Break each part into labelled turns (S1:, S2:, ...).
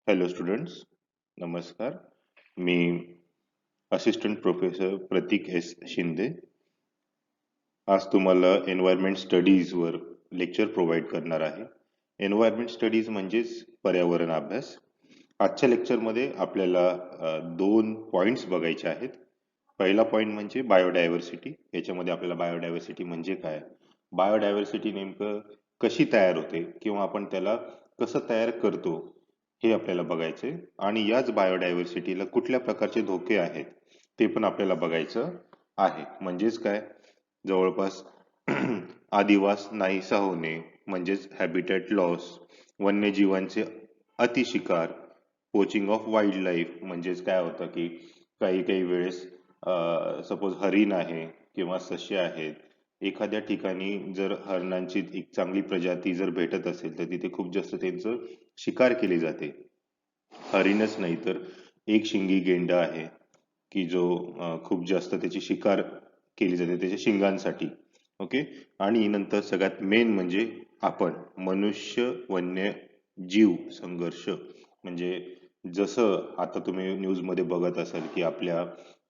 S1: Hello students, नमस्कार. मी assistant professor प्रतीक S Shinde आज तुम्हाला एन्व्हायरमेंट स्टडीजवर लेक्चर प्रोव्हाइड करणार आहे. एन्व्हायरमेंट स्टडीज म्हणजेच पर्यावरण अभ्यास. आजच्या लेक्चरमध्ये आपल्याला दोन पॉइंट्स बघायचे आहेत. पहिला पॉइंट म्हणजे बायोडायव्हर्सिटी. याच्यामध्ये आपल्याला बायोडायव्हर्सिटी म्हणजे काय, बायोडायव्हर्सिटी नेमकं कशी तयार होते किंवा आपण त्याला कसं तयार करतो हे आपल्याला बघायचे, आणि याच बायोडायव्हर्सिटीला कुठल्या प्रकारचे धोके आहेत ते पण आपल्याला बघायचं आहे. म्हणजेच काय, जवळपास आदिवास नाहीसा होणे म्हणजेच हॅबिटॅट लॉस, वन्यजीवांचे अतिशिकार, पोचिंग ऑफ वाईल्ड लाईफ. म्हणजेच काय होतं की काही काही वेळेस सपोज हरिण आहे किंवा ससे आहेत, एखाद्या ठिकाणी जर हरणांची एक चांगली प्रजाती जर भेटत असेल तर तिथे खूप जास्त त्यांचं शिकार केली जाते. हरिणच नाही तर एक शिंगी गेंडा आहे की जो खूप जास्त त्याची शिकार केली जाते त्याच्या शिंगांसाठी. ओके. आणि नंतर सगळ्यात मेन म्हणजे आपण मनुष्य वन्य जीव संघर्ष. म्हणजे जसं आता तुम्ही न्यूज मध्ये बघत असाल की आपल्या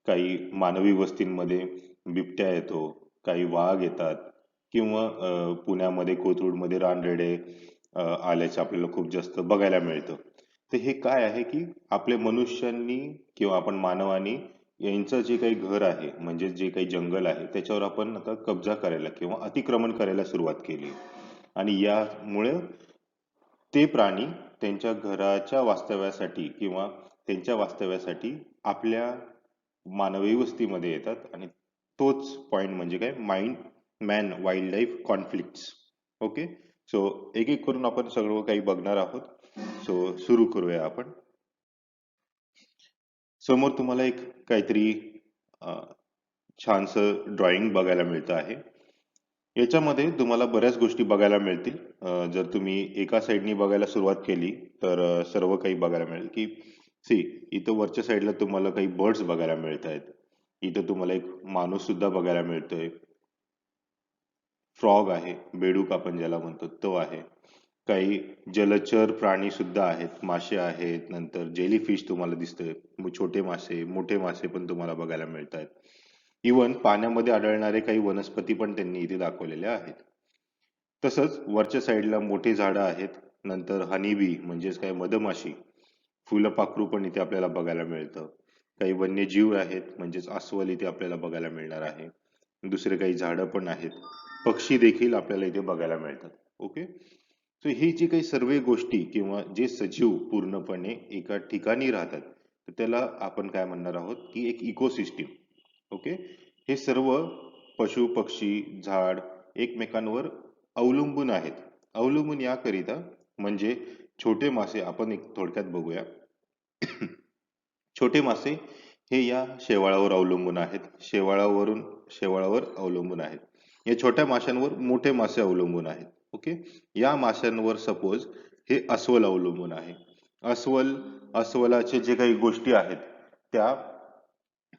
S1: काही मानवी वस्तींमध्ये बिबट्या येतो, काही वाघ येतात, किंवा पुण्यामध्ये कोथरूडमध्ये रानरेडे आल्याचं आपल्याला खूप जास्त बघायला मिळतं. तर हे काय आहे की आपल्या मनुष्यांनी किंवा आपण मानवानी यांचं जे काही घर आहे म्हणजे जे काही जंगल आहे त्याच्यावर आपण आता कब्जा करायला किंवा अतिक्रमण करायला सुरुवात केली. आणि यामुळे ते प्राणी त्यांच्या घराच्या वास्तव्यासाठी किंवा त्यांच्या वास्तव्यासाठी आपल्या मानवी वस्तीमध्ये येतात. आणि तोच पॉइंट म्हणजे काय, mind man wild life conflict. Okay. So एक एक करून आपण सगळं काही बघणार आहोत. सो सुरू करूया आपण. समोर तुम्हाला एक काहीतरी छानसं ड्रॉइंग बघायला मिळतं आहे. याच्यामध्ये तुम्हाला बऱ्याच गोष्टी बघायला मिळतील. जर तुम्ही एका साईडनी बघायला सुरुवात केली तर सर्व काही बघायला मिळेल की सी, इथं वरच्या साईडला तुम्हाला काही बर्ड्स बघायला मिळत आहेत. इथं तुम्हाला एक माणूस सुद्धा बघायला मिळतोय. फ्रॉग आहे, बेडूक आपण ज्याला म्हणतो तो आहे. काही जलचर प्राणी सुद्धा आहेत, मासे आहेत, नंतर जेलीफिश तुम्हाला दिसतंय, छोटे मासे मोठे मासे पण तुम्हाला बघायला मिळत आहेत. इवन पाण्यामध्ये आढळणारे काही वनस्पती पण त्यांनी इथे दाखवलेल्या आहेत. तसंच वरच्या साईडला मोठी झाडं आहेत. नंतर हनीबी म्हणजेच काय, मधमाशी, फुलपाखरू पण इथे आपल्याला बघायला मिळतं. काही वन्यजीव आहेत म्हणजेच अस्वल इथे आपल्याला बघायला मिळणार आहे. दुसरे काही झाडं पण आहेत. पक्षी देखील आपल्याला इथे बघायला मिळतात. ओके. सो ही जी काही सर्व गोष्टी किंवा जे सजीव पूर्णपणे एका ठिकाणी राहतात तर त्याला आपण काय म्हणणार आहोत की एक इकोसिस्टीम. ओके. हे सर्व पशु पक्षी झाड एकमेकांवर अवलंबून आहेत. अवलंबून याकरिता म्हणजे छोटे मासे आपण एक थोडक्यात बघूया. छोटे मासे हे या शेवाळावर अवलंबून आहेत, शेवाळावर अवलंबून आहेत. या छोट्या माशांवर मोठे मासे अवलंबून आहेत. ओके. या माशांवर सपोज हे अस्वल अवलंबून आहे. अस्वलाचे जे काही गोष्टी आहेत त्या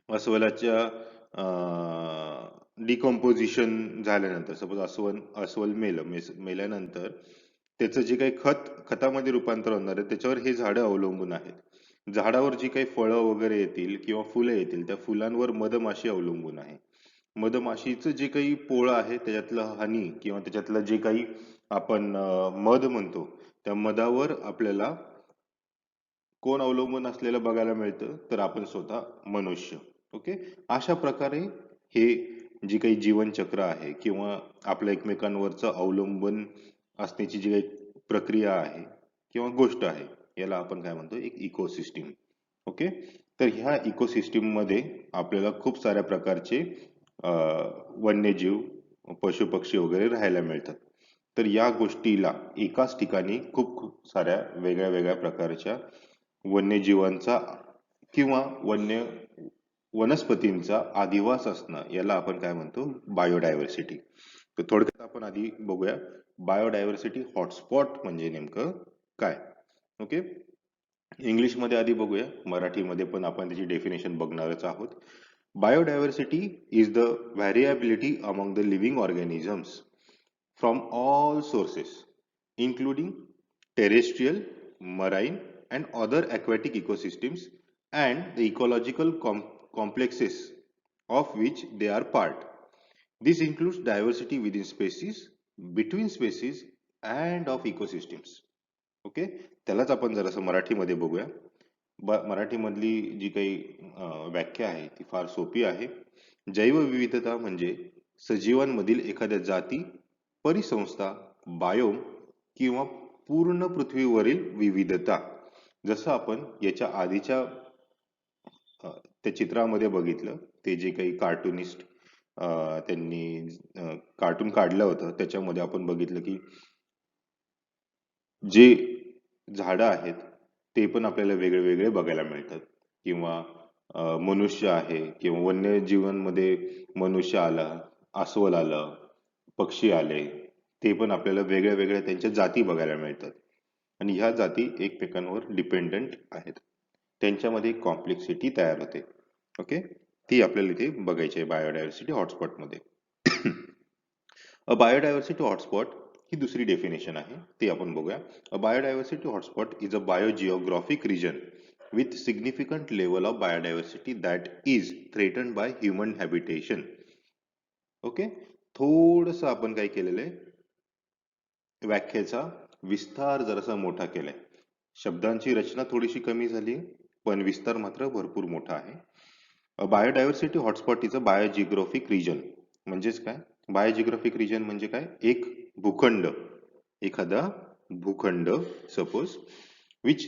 S1: अस्वलाच्या डिकम्पोजिशन झाल्यानंतर, सपोज अस्वल मेल्यानंतर त्याचं जे काही खतामध्ये रूपांतर होणार आहे त्याच्यावर हे झाडं अवलंबून आहेत. झाडावर जी काही फळं वगैरे येतील किंवा फुलं येतील त्या फुलांवर मधमाशी अवलंबून आहे. मधमाशीचं जे काही पोळं आहे त्याच्यातलं हनी किंवा त्याच्यातलं जे काही आपण मध म्हणतो त्या मधावर आपल्याला कोण अवलंबून असलेलं बघायला मिळतं तर आपण स्वतः मनुष्य. ओके. अशा प्रकारे हे जी काही जीवनचक्र आहे किंवा आपल्या एकमेकांवरचं अवलंबून असण्याची जी काही प्रक्रिया आहे किंवा गोष्ट आहे याला आपण काय म्हणतो, एक इकोसिस्टीम. ओके. तर ह्या इकोसिस्टीम मध्ये आपल्याला खूप साऱ्या प्रकारचे वन्यजीव, पशु पक्षी वगैरे राहायला मिळतात. तर या गोष्टीला एकाच ठिकाणी खूप खूप साऱ्या वेगळ्या वेगळ्या प्रकारच्या वन्यजीवांचा किंवा वनस्पतींचा अधिवास असणं याला आपण काय म्हणतो, बायोडायव्हर्सिटी. तर थोडक्यात आपण आधी बघूया बायोडायव्हर्सिटी हॉटस्पॉट म्हणजे नेमकं काय. ओके. इंग्लिश मध्ये आधी बघूया, मराठीमध्ये पण आपण त्याची डेफिनेशन बघणारच आहोत. Biodiversity is the variability among the living organisms from all sources including terrestrial, marine and other aquatic ecosystems and the ecological complexes of which they are part. This includes diversity within species, between species and of ecosystems. Okay, त्यालाच आपण जरासं मराठीमध्ये बघूया. मराठीमधली जी काही व्याख्या आहे ती फार सोपी आहे. जैवविविधता म्हणजे सजीवांमधील एखाद्या जाती, परिसंस्था, बायोम किंवा पूर्ण पृथ्वीवरील विविधता. जसं आपण याच्या आधीच्या त्या चित्रामध्ये बघितलं, ते जे काही कार्टुनिस्ट त्यांनी कार्टून काढलं होतं त्याच्यामध्ये आपण बघितलं की जे झाडं आहेत ते पण आपल्याला वेगळे वेगळे बघायला मिळतात, किंवा मनुष्य आहे किंवा वन्यजीवांमध्ये मनुष्य आला, अस्वल आलं, पक्षी आले, ते पण आपल्याला वेगळ्या वेगळ्या त्यांच्या जाती बघायला मिळतात. आणि ह्या जाती एकमेकांवर डिपेंडंट आहेत, त्यांच्यामध्ये कॉम्प्लेक्सिटी तयार होते. ओके, ती आपल्याला इथे बघायची आहे बायोडायव्हर्सिटी हॉटस्पॉट मध्ये. अ बायोडायव्हर्सिटी हॉटस्पॉट ही दुसरी डेफिनेशन आहे, ती आपण बघूया. A biodiversity hotspot is a biogeographic region with significant level of biodiversity that is threatened by human habitation. Okay, थोडस आपण काय केलेलं आहे, व्याख्येचा विस्तार जरासा मोठा केलाय. शब्दांची रचना थोडीशी कमी झाली, पण विस्तार मात्र भरपूर मोठा आहे. Biodiversity hotspot is a biogeographic region. म्हणजेच काय, बायोजिओग्राफिक रिजन म्हणजे काय, एक भूखंड, एखादा भूखंड suppose which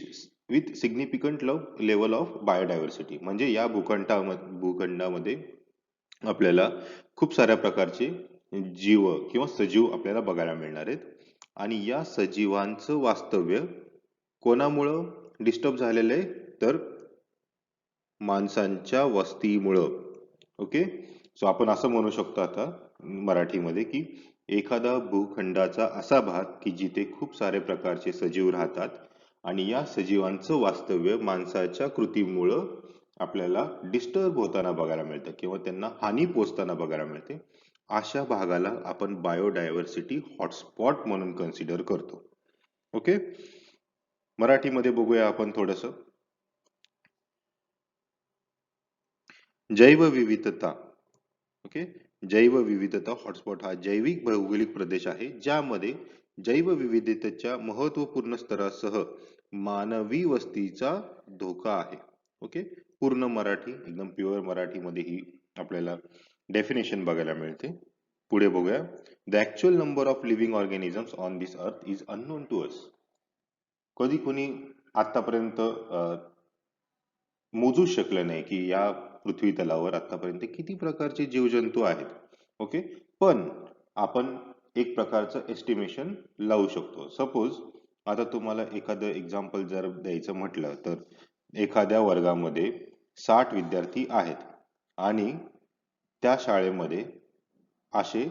S1: with significant level of biodiversity. म्हणजे या भूखंडामध्ये आपल्याला खूप साऱ्या प्रकारचे जीव किंवा सजीव आपल्याला बघायला मिळणार आहेत. आणि या सजीवांचं वास्तव्य कोणामुळं डिस्टर्ब झालेलं आहे, तर माणसांच्या वस्तीमुळं. ओके, सो आपण असं म्हणू शकतो आता मराठीमध्ये की एखादा भूखंडाचा असा भाग की जिथे खूप सारे प्रकारचे सजीव राहतात आणि या सजीवांचं वास्तव्य माणसाच्या कृतीमुळं आपल्याला डिस्टर्ब होताना बघायला मिळतं किंवा त्यांना हानी पोचताना बघायला मिळते. अशा भागाला आपण बायोडायव्हर्सिटी हॉटस्पॉट म्हणून कन्सिडर करतो. ओके, मराठीमध्ये बघूया आपण थोडस. जैवविविधता. ओके, जैवविविधता हॉटस्पॉट हा जैविक भौगोलिक प्रदेश आहे ज्यामध्ये जैवविविधतेच्या महत्वपूर्ण स्तरासह मानवी वस्तीचा धोका आहे. ओके, पूर्ण मराठी, एकदम प्युअर मराठीमध्ये ही आपल्याला डेफिनेशन बघायला मिळते. पुढे बघूया. The actual number of living organisms on this earth is unknown to us. कधी कोणी आतापर्यंत मोजू शकलं नाही की या पृथ्वी तलावर आतापर्यंत किती प्रकारचे जीवजंतू आहेत. ओके, पण आपण एक प्रकारचं एस्टिमेशन लावू शकतो. सपोज आता तुम्हाला एखादं एक्झाम्पल जर द्यायचं म्हटलं तर एखाद्या वर्गामध्ये 60 विद्यार्थी आहेत आणि त्या शाळेमध्ये असे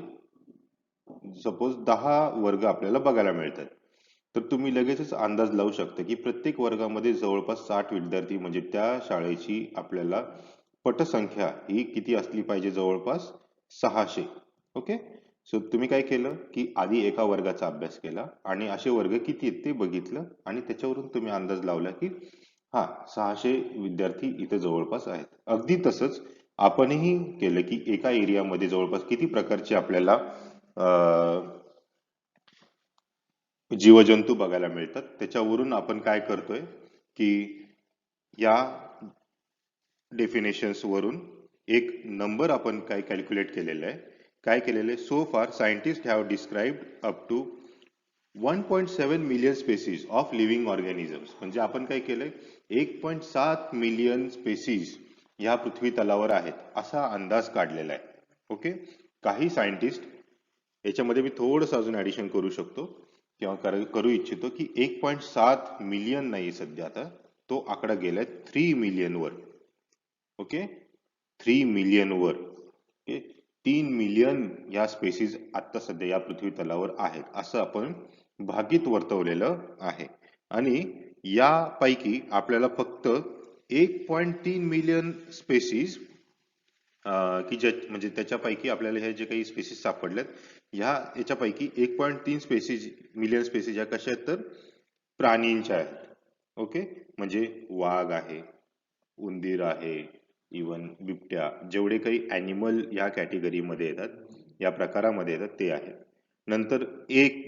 S1: सपोज 10 वर्ग आपल्याला बघायला मिळतात. तर तुम्ही लगेचच अंदाज लावू शकता की प्रत्येक वर्गामध्ये जवळपास 60 विद्यार्थी, म्हणजे त्या शाळेची आपल्याला पटसंख्या ही किती असली पाहिजे, जवळपास 600. ओके, सो तुम्ही काय केलं की आधी एका वर्गाचा अभ्यास केला आणि असे वर्ग किती आहेत ते बघितलं आणि त्याच्यावरून तुम्ही अंदाज लावला की हा 600 विद्यार्थी इथे जवळपास आहेत. अगदी तसंच आपणही केलं की एका एरियामध्ये जवळपास किती प्रकारचे आपल्याला जीवजंतू बघायला मिळतात. त्याच्यावरून आपण काय करतोय की या डेफिनेशन्स वरून एक नंबर आपण काय कॅल्क्युलेट केलेलं आहे. काय केलेलं आहे, so far scientist have described up to 1.7 million species of living organisms. म्हणजे आपण काय केलंय, 1.7 मिलियन स्पेसीज ह्या पृथ्वी तलावर आहेत असा अंदाज काढलेला आहे. ओके, काही सायंटिस्ट, याच्यामध्ये मी थोडंसं अजून ऍडिशन करू शकतो किंवा करू इच्छितो की 1.7 मिलियन नाही सध्या, आता तो आकडा गेलाय 3 मिलियन वर. ओके, 3 मिलियन वर. ओके, 3 मिलियन या स्पेसीज आता सध्या या पृथ्वी तलावर आहेत असं आपण भाकीत वर्तवलेलं आहे. आणि यापैकी आपल्याला फक्त 1.3 मिलियन स्पेसीज की म्हणजे त्याच्यापैकी आपल्याला हे जे काही स्पेसीज सापडल्यात याच्यापैकी 1.3 मिलियन स्पेसीज या कशा आहेत, तर प्राणींच्या आहेत. ओके, म्हणजे वाघ आहे, उंदीर आहे, इवन बिबट्या, जेवढे काही ॲनिमल या कॅटेगरीमध्ये येतात, या प्रकारामध्ये येतात ते आहेत. नंतर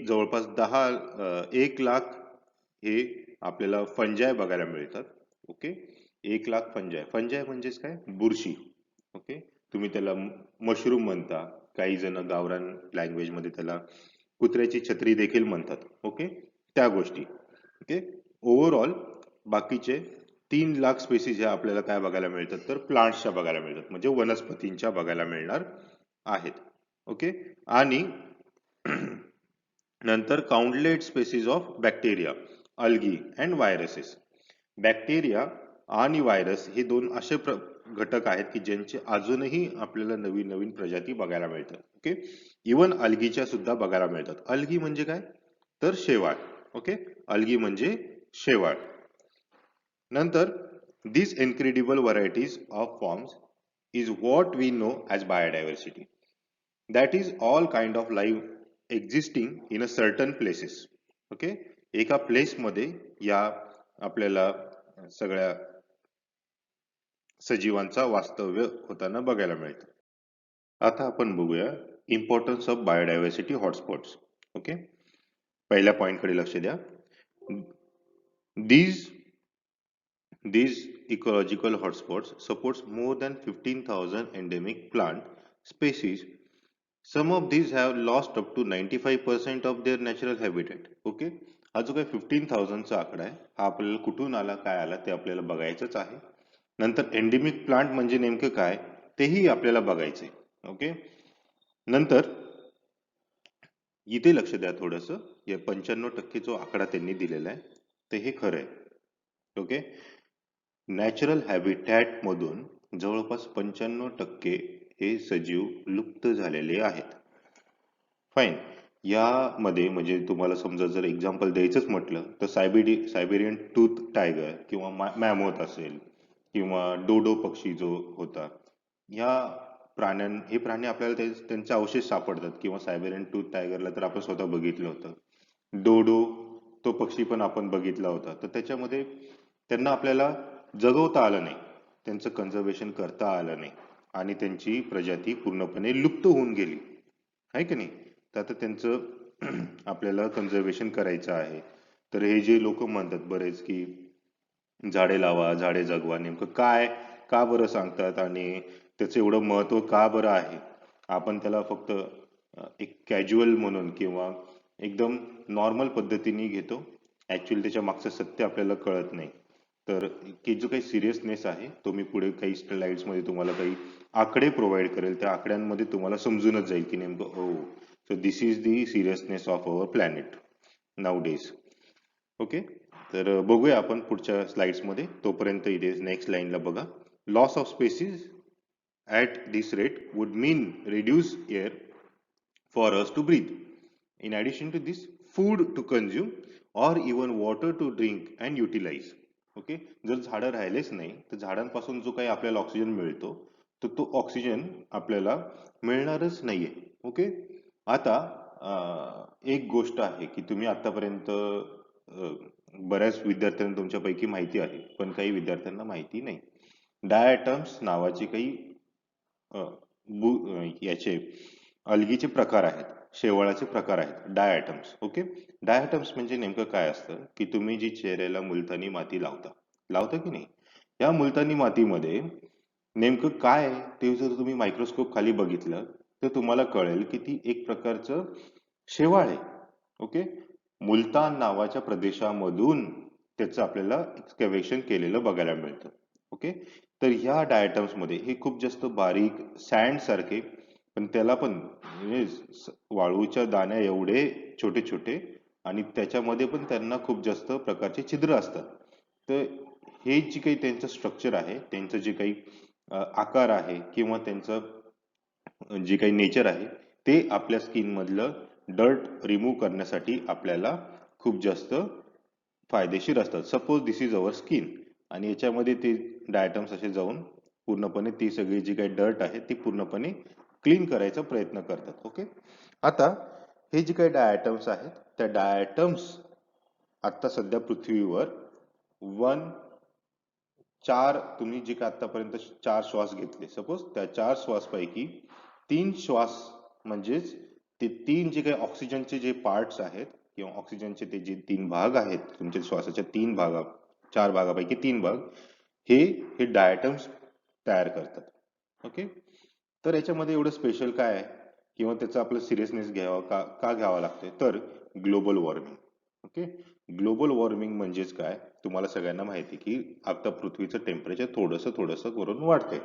S1: जवळपास 1 लाख हे आपल्याला फंजाय बघायला मिळतात. ओके, 1 लाख फंजाय. फंजाय म्हणजेच काय? बुरशी. ओके, तुम्ही त्याला मशरूम म्हणता, काही जण गावरान लँग्वेज मध्ये त्याला कुत्र्याची छत्री देखील म्हणतात. ओके, त्या गोष्टी. ओके, ओव्हरऑल बाकीचे 3 लाख स्पेसीज ह्या आपल्याला काय बघायला मिळतात, तर प्लांट्सच्या बघायला मिळतात, म्हणजे वनस्पतींच्या बघायला मिळणार आहेत. ओके, आणि नंतर countless species of bacteria, algae and viruses. Bacteria आणि व्हायरस हे दोन असे घटक आहेत की ज्यांचे अजूनही आपल्याला नवीन नवीन प्रजाती बघायला मिळतात. ओके, इवन अल्गीच्या सुद्धा बघायला मिळतात. अल्गी म्हणजे काय? तर शेवाळ. ओके, अल्गी म्हणजे शेवाळ. नंतर these incredible varieties of forms is what we know as biodiversity. That is all kind of life existing in a certain places. Okay, एका प्लेस मध्ये या आपल्याला सगळ्या सजीवांचा वास्तव्य होताना बघायला मिळतं. आता आपण बघूया importance of biodiversity hotspots. Okay, पहिल्या पॉइंट कडे लक्ष द्या. These These ecological hotspots supports more than 15,000 endemic plant species. Some of these have lost up to 95% of their natural habitat. Okay, हा जो काही 15,000 चा आकडा आहे हा आपल्याला कुठून आला, काय आला ते आपल्याला बघायचंच आहे. नंतर एंडेमिक प्लांट म्हणजे नेमकं काय तेही आपल्याला बघायचंय. ओके, नंतर इथे लक्ष द्या थोडस. या 95% जो आकडा त्यांनी दिलेला आहे ते हे खरं आहे. ओके, नॅचरल हॅबिटॅट मधून जवळपास 95% हे सजीव लुप्त झालेले आहेत. फाईन. यामध्ये म्हणजे तुम्हाला समजा जर एक्झाम्पल द्यायचंच म्हटलं तर सायबेरियन टूथ टायगर किंवा मॅमोथ असेल किंवा डोडो पक्षी जो होता, या हे प्राणी आपल्याला त्यांचे अवशेष सापडतात. किंवा सायबेरियन टूथ टायगरला तर आपण स्वतः बघितलं होतं. डोडो तो पक्षी पण आपण बघितला होता. तर त्याच्यामध्ये त्यांना आपल्याला जगवता आलं नाही, त्यांचं कन्झर्वेशन करता आलं नाही आणि त्यांची प्रजाती पूर्णपणे लुप्त होऊन गेली आहे की नाही. तर आता त्यांचं आपल्याला कन्झर्वेशन करायचं आहे. तर हे जे लोक म्हणतात बरेच की झाडे लावा, झाडे जगवा, नेमकं काय, का बरं सांगतात आणि त्याचं एवढं महत्व का बरं आहे? आपण त्याला फक्त एक कॅज्युअल म्हणून किंवा एकदम नॉर्मल पद्धतीने घेतो. ऍक्च्युअली त्याच्या मागचं सत्य आपल्याला कळत नाही. तर की जो काही सिरियसनेस आहे तो मी पुढे काही स्लाइड्स मध्ये तुम्हाला काही आकडे प्रोव्हाइड करेल. त्या आकड्यांमध्ये तुम्हाला समजूनच जाईल की नेमकं हो, so this is the seriousness of our planet now days. Okay, तर बघूया आपण पुढच्या स्लाइड्स मध्ये. तोपर्यंत इथे नेक्स्ट लाईनला बघा. Loss of species at this rate would mean reduce air for us to breathe. In addition to this, food to consume or even water to drink and utilize. Okay, जर झाडं राहिलेच नाही तर झाडांपासून जो काही आपल्याला ऑक्सिजन मिळतो तर तो ऑक्सिजन आपल्याला मिळणारच नाहीये. ओके, आता एक गोष्ट आहे की तुम्ही आतापर्यंत बऱ्याच विद्यार्थ्यांना तुमच्यापैकी माहिती आहे, पण काही विद्यार्थ्यांना माहिती नाही. डायटम्स नावाची काही याचे अल्गीचे प्रकार आहेत, शेवाळाचे प्रकार आहेत, डायटम्स. ओके, डायटम्स म्हणजे नेमकं काय असतं की तुम्ही जी चेहऱ्याला मुलतानी माती लावता की नाही, या मुलतानी मातीमध्ये नेमकं काय आहे ते जर तुम्ही मायक्रोस्कोप खाली बघितलं तर तुम्हाला कळेल की ती एक प्रकारचं शेवाळ आहे. ओके, मुलतान नावाच्या प्रदेशामधून त्याचं आपल्याला एक्सकॅव्हेशन केलेलं बघायला मिळतं. ओके, तर ह्या डायटम्स मध्ये हे खूप जास्त बारीक सँड सारखे, पण त्याला पण म्हणजे वाळूच्या दाण्या एवढे छोटे छोटे, आणि त्याच्यामध्ये पण त्यांना खूप जास्त प्रकारचे छिद्र असतात. तर हे जे काही त्यांचं स्ट्रक्चर आहे, त्यांचं जे काही आकार आहे किंवा त्यांचं जे काही नेचर आहे ते आपल्या स्किन मधलं डर्ट रिमूव्ह करण्यासाठी आपल्याला खूप जास्त फायदेशीर असतात. Suppose this is our skin, आणि याच्यामध्ये ते डायटम्स असे जाऊन पूर्णपणे ती सगळी जी काही डर्ट आहे ती पूर्णपणे क्लीन करायचा प्रयत्न करतात. ओके, आता हे जे काही डायटम्स आहेत त्या डायटम्स आता सध्या पृथ्वीवर वन चार तुम्ही जे काय आतापर्यंत 4 श्वास घेतले, सपोज त्या 4 श्वास पैकी 3 श्वास म्हणजेच ते 3 जे काही ऑक्सिजनचे जे पार्ट्स आहेत किंवा ऑक्सिजनचे ते जे 3 भाग आहेत तुमच्या श्वासाच्या 3 भागा 4 भागापैकी 3 भाग हे हे डायटम्स तयार करतात. ओके, तर याच्यामध्ये एवढं स्पेशल काय आहे किंवा त्याचा आपलं सिरियसनेस घ्यावा का घ्यावा लागते, तर global warming. Okay, global warming म्हणजेच काय, तुम्हाला सगळ्यांना माहिती की आता पृथ्वीचं टेम्परेचर थोडंसं थोडंसं करून वाढते.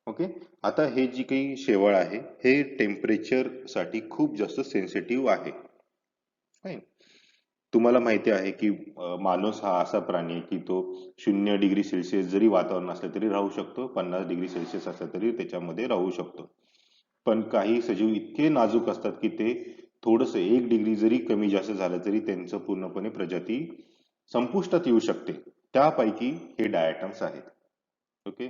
S1: ओके, आता हे जी काही शेवाळ आहे हे टेम्परेचर साठी खूप जास्त सेन्सिटिव्ह आहे. Fine. तुम्हाला माहिती आहे की माणूस हा असा प्राणी आहे की तो 0 डिग्री सेल्सिअस जरी वातावरण असलं तरी राहू शकतो, 50 डिग्री सेल्सिअस असलं तरी त्याच्यामध्ये राहू शकतो. पण काही सजीव इतके नाजूक असतात की ते थोडस 1 डिग्री जरी कमी जास्त झालं तरी त्यांचं पूर्णपणे प्रजाती संपुष्टात येऊ शकते. त्यापैकी हे डायटम्स आहेत. ओके,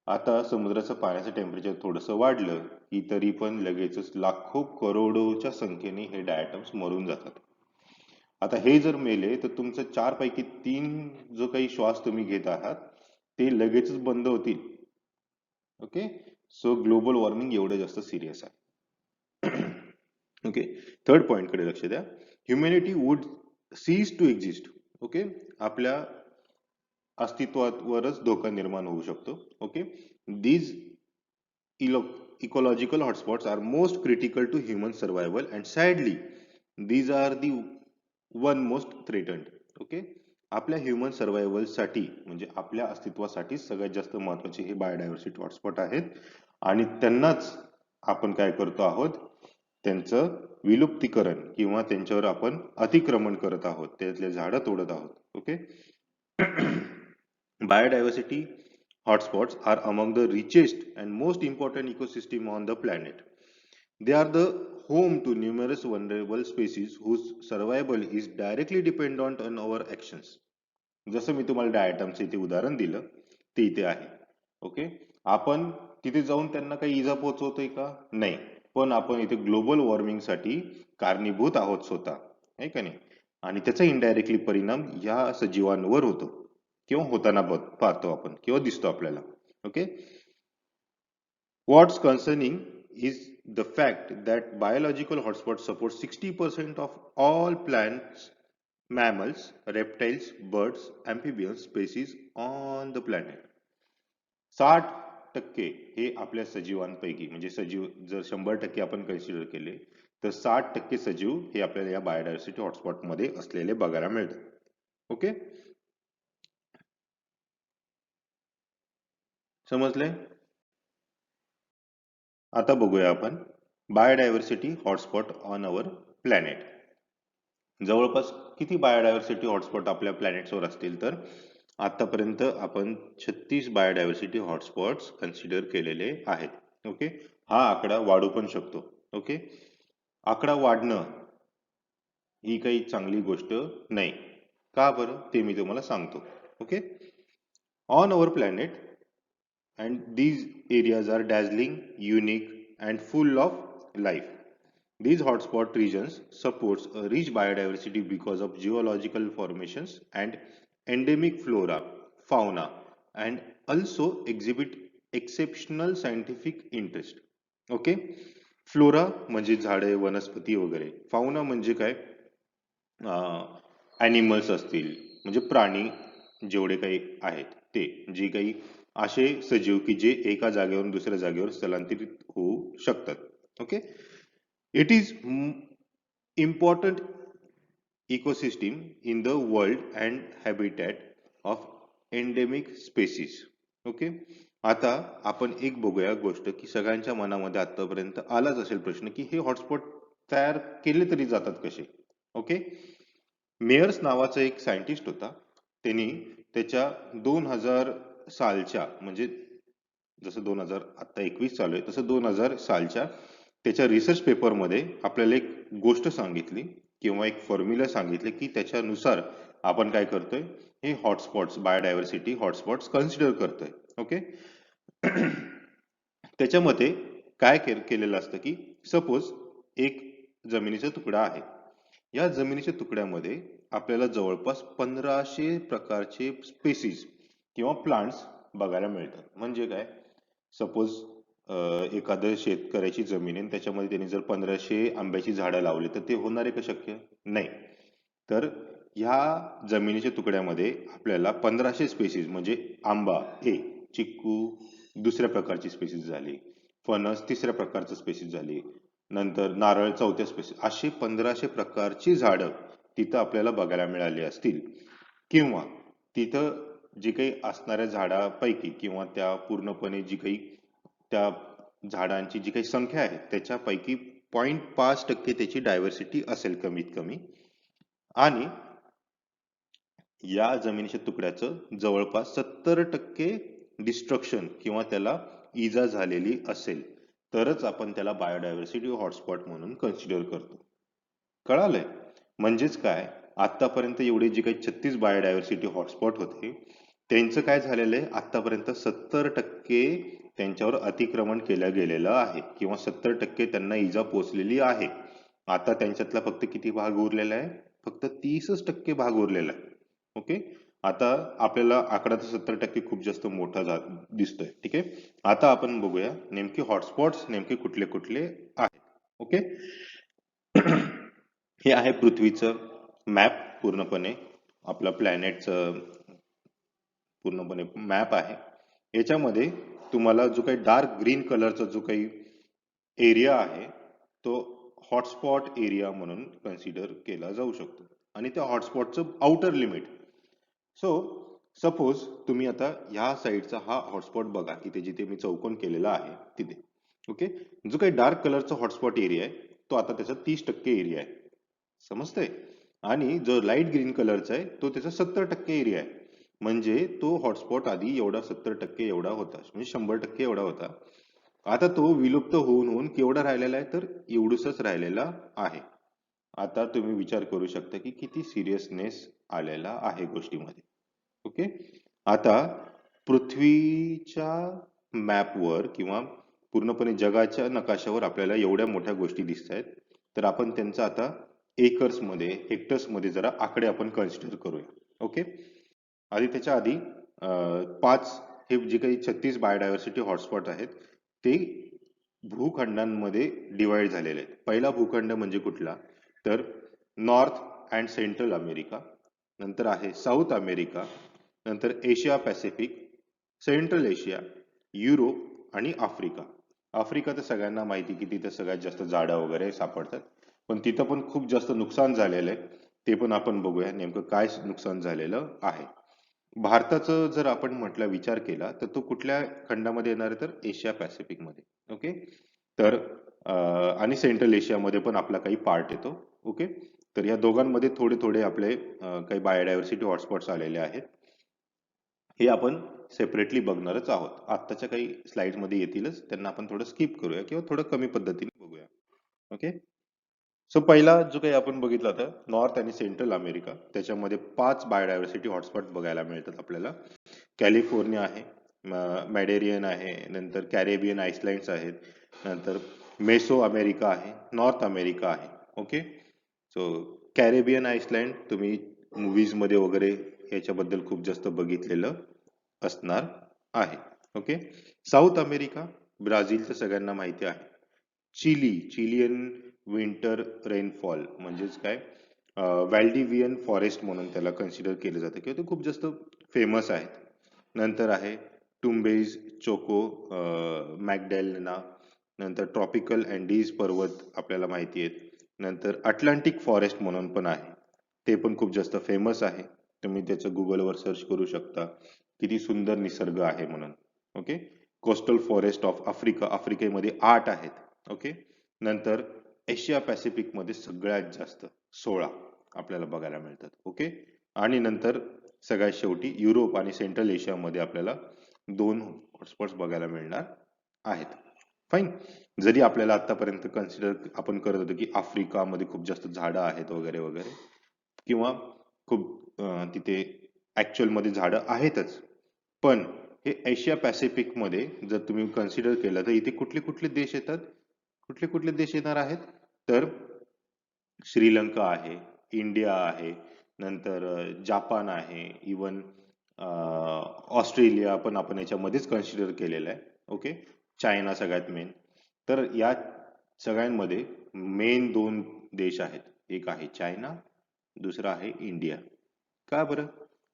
S1: आता समुद्राचं पाण्याचं टेम्परेचर थोडंसं वाढलं की तरी पण लगेचच लाखो करोडोच्या संख्येने हे डायटम्स मरून जातात. आता हे जर मेले तर तुमचं 4 पैकी 3 जो काही श्वास तुम्ही घेत आहात ते लगेचच बंद होतील. ओके, सो ग्लोबल वॉर्मिंग एवढं जास्त सिरियस आहे. ओके, थर्ड पॉइंट कडे लक्ष द्या. Humanity would cease to exist. Okay, आपल्या अस्तित्वावरच धोका निर्माण होऊ शकतो. Okay, these ecological hotspots are most critical to human survival and sadly these are the one most threatened. Okay, आपल्या ह्युमन सर्वायवल साठी म्हणजे आपल्या अस्तित्वासाठी सगळ्यात जास्त महत्वाचे हे बायोडायव्हर्सिटी हॉटस्पॉट आहेत आणि त्यांनाच आपण काय करतो आहोत, त्यांचं विलुप्तीकरण किंवा त्यांच्यावर आपण अतिक्रमण करत आहोत, त्यातले झाडं तोडत आहोत. Okay, biodiversity hotspots are among the richest and most important ecosystem on the planet. They are the home to numerous vulnerable species whose survival is directly dependent on our actions. जसं मी तुम्हाला डायटमचं इथे उदाहरण दिलं ते इथे आहे. ओके, आपण तिथे जाऊन त्यांना काही इजा पोहोचवतोय का, नाही, पण आपण इथे ग्लोबल वॉर्मिंग साठी कारणीभूत आहोत स्वतः, आहे का नाही, आणि त्याचा इनडायरेक्टली परिणाम या सजीवांवर होतो किंवा होताना पाहतो आपण किंवा दिसतो आपल्याला. Okay, what's concerning is the fact that biological hotspots support 60% of all plants, mammals, reptiles, birds, amphibians species on the planet. 60% हे आपल्या सजीवांपैकी म्हणजे सजीव जर 100% आपण कन्सिडर केले तर 60% सजीव हे आपल्याला या बायोडायव्हर्सिटी हॉटस्पॉट मध्ये असलेले बघायला मिळतात. ओके, समजले? आता बघूया आपण biodiversity hotspot on our planet. जवळपास किती बायोडायव्हर्सिटी हॉटस्पॉट आपल्या प्लॅनेट्सवर असतील, तर आतापर्यंत आपण 36 बायोडायव्हर्सिटी हॉटस्पॉट्स कन्सिडर केलेले आहेत. ओके, हा आकडा वाढू पण शकतो. ओके, आकडा वाढणं ही काही चांगली गोष्ट नाही. का बरं ते मी तुम्हाला सांगतो. Okay, on our planet and these areas are dazzling, unique and full of life. These hotspot regions supports a rich biodiversity because of geological formations and endemic flora, fauna and also exhibit exceptional scientific interest. Okay, flora म्हणजे झाडे वनस्पती वगैरे, fauna म्हणजे काय, animals असतील म्हणजे प्राणी जेवढे काही आहेत ते, जे काही असे सजीव की जे एका जागेवरून दुसऱ्या जागेवर स्थलांतरित होऊ शकतात. Okay, it is important ecosystem in the world and habitat of endemic species. Okay, आता आपण एक बघूया गोष्ट की सगळ्यांच्या मनामध्ये आतापर्यंत आलाच असेल प्रश्न की हे हॉटस्पॉट तयार केले तरी जातात कसे. ओके, मेयर्स नावाचा एक सायंटिस्ट होता, त्यांनी त्याच्या 2000 सालच्या म्हणजे जसं 2021 चालू आहे तसं 2000 सालच्या त्याच्या रिसर्च पेपरमध्ये आपल्याला एक गोष्ट सांगितली किंवा एक फॉर्म्युला सांगितले की त्याच्यानुसार आपण काय करतोय, हे हॉटस्पॉट्स बायोडायव्हर्सिटी हॉटस्पॉट्स कन्सिडर करतोय. ओके, त्याच्यामध्ये काय केलेलं असतं की सपोज एक जमिनीचा तुकडा आहे, या जमिनीच्या तुकड्यामध्ये आपल्याला जवळपास 1500 प्रकारचे स्पेसीज किंवा प्लांट्स बघायला मिळतात. म्हणजे काय, सपोज एखाद्या शेतकऱ्याची जमीन आहे आणि त्याच्यामध्ये त्यांनी जर 1500 आंब्याची झाडं लावली तर ते होणार आहे का शक्य? नाही. तर ह्या जमिनीच्या तुकड्यामध्ये आपल्याला 1500 स्पेसीज म्हणजे आंबा हे, चिक्कू दुसऱ्या प्रकारची स्पेसीज झाली, फणस तिसऱ्या प्रकारचं स्पेसीज झाली, नंतर नारळ चौथ्या स्पेसीज, अशी 1500 प्रकारची झाडं तिथं आपल्याला बघायला मिळाली असतील. किंवा तिथं जी काही असणाऱ्या झाडापैकी किंवा त्या पूर्णपणे जी काही त्या झाडांची जी काही संख्या आहे त्याच्यापैकी 0.5% त्याची डायव्हर्सिटी असेल कमीत कमी. आणि या जमिनीच्या तुकड्याचं जवळपास 70% डिस्ट्रक्शन किंवा त्याला इजा झालेली असेल तरच आपण त्याला बायोडायव्हर्सिटी हॉटस्पॉट म्हणून कन्सिडर करतो. कळालंय? म्हणजेच काय, आतापर्यंत एवढे जे काही 36 बायोडायव्हर्सिटी हॉटस्पॉट होते त्यांचं काय झालेलं आहे, आतापर्यंत 70% त्यांच्यावर अतिक्रमण केलं गेलेलं आहे किंवा 70% त्यांना इजा पोचलेली आहे. आता त्यांच्यातला फक्त किती भाग उरलेला आहे? फक्त 30% भाग उरलेला आहे. ओके, आता आपल्याला आकडा तर 70% खूप जास्त मोठा दिसतोय. ठीक आहे, आता आपण बघूया नेमके हॉटस्पॉट्स नेमके कुठले कुठले आहेत. ओके, हे आहे पृथ्वीचं मॅप, पूर्णपणे आपला प्लॅनेटचं पूर्णपणे मॅप आहे. याच्यामध्ये तुम्हाला जो काही डार्क ग्रीन कलरचा जो काही एरिया आहे तो हॉटस्पॉट एरिया म्हणून कन्सिडर केला जाऊ शकतो आणि त्या हॉटस्पॉटचं आउटर लिमिट. सो सपोज तुम्ही आता ह्या साईडचा हा हॉटस्पॉट बघा, इथे जिथे मी चौकोन केलेला आहे तिथे. ओके, जो काही डार्क कलरचा हॉटस्पॉट एरिया आहे तो आता त्याचा 30% एरिया आहे, समजतंय? आणि जो लाईट ग्रीन कलरचा आहे तो त्याचा 70% एरिया आहे. म्हणजे तो हॉटस्पॉट आधी एवढा 70% एवढा होता, म्हणजे 100% एवढा होता. आता तो विलुप्त होऊन होऊन केवढा राहिलेला आहे, तर एवढूसच राहिलेला आहे. आता तुम्ही विचार करू शकता की किती सिरियसनेस आलेला आहे गोष्टीमध्ये. ओके, आता पृथ्वीच्या मॅपवर किंवा पूर्णपणे जगाच्या नकाशावर आपल्याला एवढ्या मोठ्या गोष्टी दिसत आहेत, तर आपण त्यांचा आता एकर्स मध्ये, हेक्टर्स मध्ये जरा आकडे आपण कन्सिडर करूया. ओके, आधी त्याच्या आधी 5 हे जे काही 36 बायोडायव्हर्सिटी हॉटस्पॉट आहेत ते भूखंडांमध्ये डिवाइड झालेले आहेत. पहिला भूखंड म्हणजे कुठला, तर नॉर्थ अँड सेंट्रल अमेरिका, नंतर आहे साऊथ अमेरिका, नंतर Asia Pacific, central Asia, Europe आणि आफ्रिका. आफ्रिका तर सगळ्यांना माहिती की तिथं सगळ्यात जास्त झाडं वगैरे सापडतात, पण तिथं पण खूप जास्त नुकसान झालेलं आहे. ते पण आपण बघूया नेमकं काय नुकसान झालेलं आहे. भारताचं जर आपण म्हटलं विचार केला तर तो कुठल्या खंडामध्ये येणार आहे, तर एशिया पॅसिफिक मध्ये. ओके, तर आणि सेंट्रल एशियामध्ये पण आपला काही पार्ट येतो. ओके, तर या दोघांमध्ये थोडे थोडे आपले काही बायोडायव्हर्सिटी हॉटस्पॉट्स आलेले आहेत. हे आपण सेपरेटली बघणारच आहोत. आत्ताच्या काही स्लाइड मध्ये येतीलच, त्यांना आपण थोडं स्किप करूया किंवा थोडं कमी पद्धतीने बघूया. ओके, सो पहिला जो काही आपण बघितला होता नॉर्थ आणि सेंट्रल अमेरिका, त्याच्यामध्ये 5 बायोडायव्हर्सिटी हॉटस्पॉट बघायला मिळतात आपल्याला. कॅलिफोर्निया आहे, मॅडेरियन आहे, नंतर कॅरेबियन आइसलँड्स आहेत, नंतर मेसो अमेरिका आहे, नॉर्थ अमेरिका आहे. ओके, सो कॅरेबियन आइसलँड तुम्ही मूवीज मध्ये वगैरे याच्याबद्दल खूप जास्त बघितलेलं असणार आहे. ओके, साऊथ अमेरिका, ब्राझील तर सगळ्यांना माहिती आहे. चिलियन विंटर रेनफॉल म्हणजेच काय, व्हॅल्डिव्हियन फॉरेस्ट म्हणून त्याला कन्सिडर केलं जातं किंवा ते खूप जास्त फेमस आहे. नंतर आहे टुंबेज चोको मॅगडॅलेना, नंतर ट्रॉपिकल अँडीज पर्वत आपल्याला माहिती आहेत. नंतर अटलांटिक फॉरेस्ट म्हणून पण आहे, ते पण खूप जास्त फेमस आहे. तुम्ही त्याचं गुगलवर सर्च करू शकता, किती सुंदर निसर्ग आहे म्हणून. Okay, coastal forest of Africa, आफ्रिकेमध्ये 8 आहेत. ओके, नंतर एशिया पॅसिफिक मध्ये सगळ्यात जास्त 16 आपल्याला बघायला मिळतात. ओके, आणि नंतर सगळ्यात शेवटी युरोप आणि सेंट्रल एशियामध्ये आपल्याला 2 हॉटस्पॉट्स बघायला मिळणार आहेत. फाईन, जरी आपल्याला आतापर्यंत कन्सिडर आपण करत होतो की आफ्रिकामध्ये खूप जास्त झाडं आहेत वगैरे वगैरे, किंवा खूप तिथे ऍक्च्युअल मध्ये झाडं आहेतच, पण हे एशिया पॅसिफिक मध्ये जर तुम्ही कन्सिडर केलं तर इथे कुठले कुठले देश येतात, कुठले कुठले देश येणार आहेत, तर श्रीलंका आहे, इंडिया आहे, नंतर जापान आहे, इवन ऑस्ट्रेलिया पण आपण याच्यामध्येच कन्सिडर केलेलं आहे. ओके, चायना सगळ्यात मेन. तर या सगळ्यांमध्ये मेन दोन देश आहेत, एक आहे चायना, दुसरा आहे इंडिया. का बरं?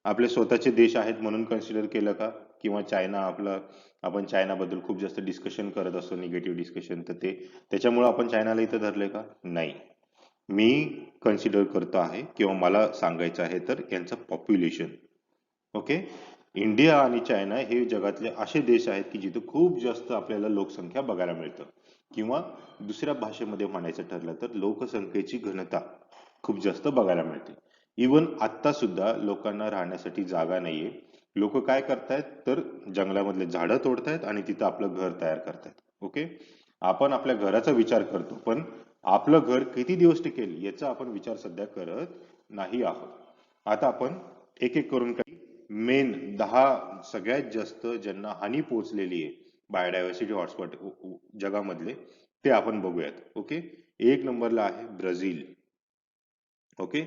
S1: आपले स्वतःचे देश आहेत म्हणून कन्सिडर केलं का? किंवा चायना आपलं, आपण चायनाबद्दल खूप जास्त डिस्कशन करत असतो, निगेटिव्ह डिस्कशन, तर ते त्याच्यामुळे आपण चायनाला इथं धरले का? नाही. मी कन्सिडर करतो आहे किंवा मला सांगायचं आहे तर यांचं पॉप्युलेशन. ओके, इंडिया आणि चायना हे जगातले असे देश आहेत की जिथे खूप जास्त आपल्याला लोकसंख्या बघायला मिळतं, किंवा दुसऱ्या भाषेमध्ये म्हणायचं ठरलं तर लोकसंख्येची घनता खूप जास्त बघायला मिळते. इवन आत्ता सुद्धा लोकांना राहण्यासाठी जागा नाहीये. लोक काय करतायत तर जंगलामधले झाडं तोडतायत आणि तिथं आपलं घर तयार करतायत. ओके, आपण आपल्या घराचा विचार करतो, पण आपलं घर किती दिवस टिकेल याचा आपण विचार सध्या करत नाही आहोत. आता आपण एक एक करून काही मेन 10 सगळ्यात जास्त ज्यांना हानी पोहोचलेली आहे बायोडायव्हर्सिटी हॉटस्पॉट जगामधले, ते आपण बघूयात. ओके, एक नंबरला आहे Brazil. Okay,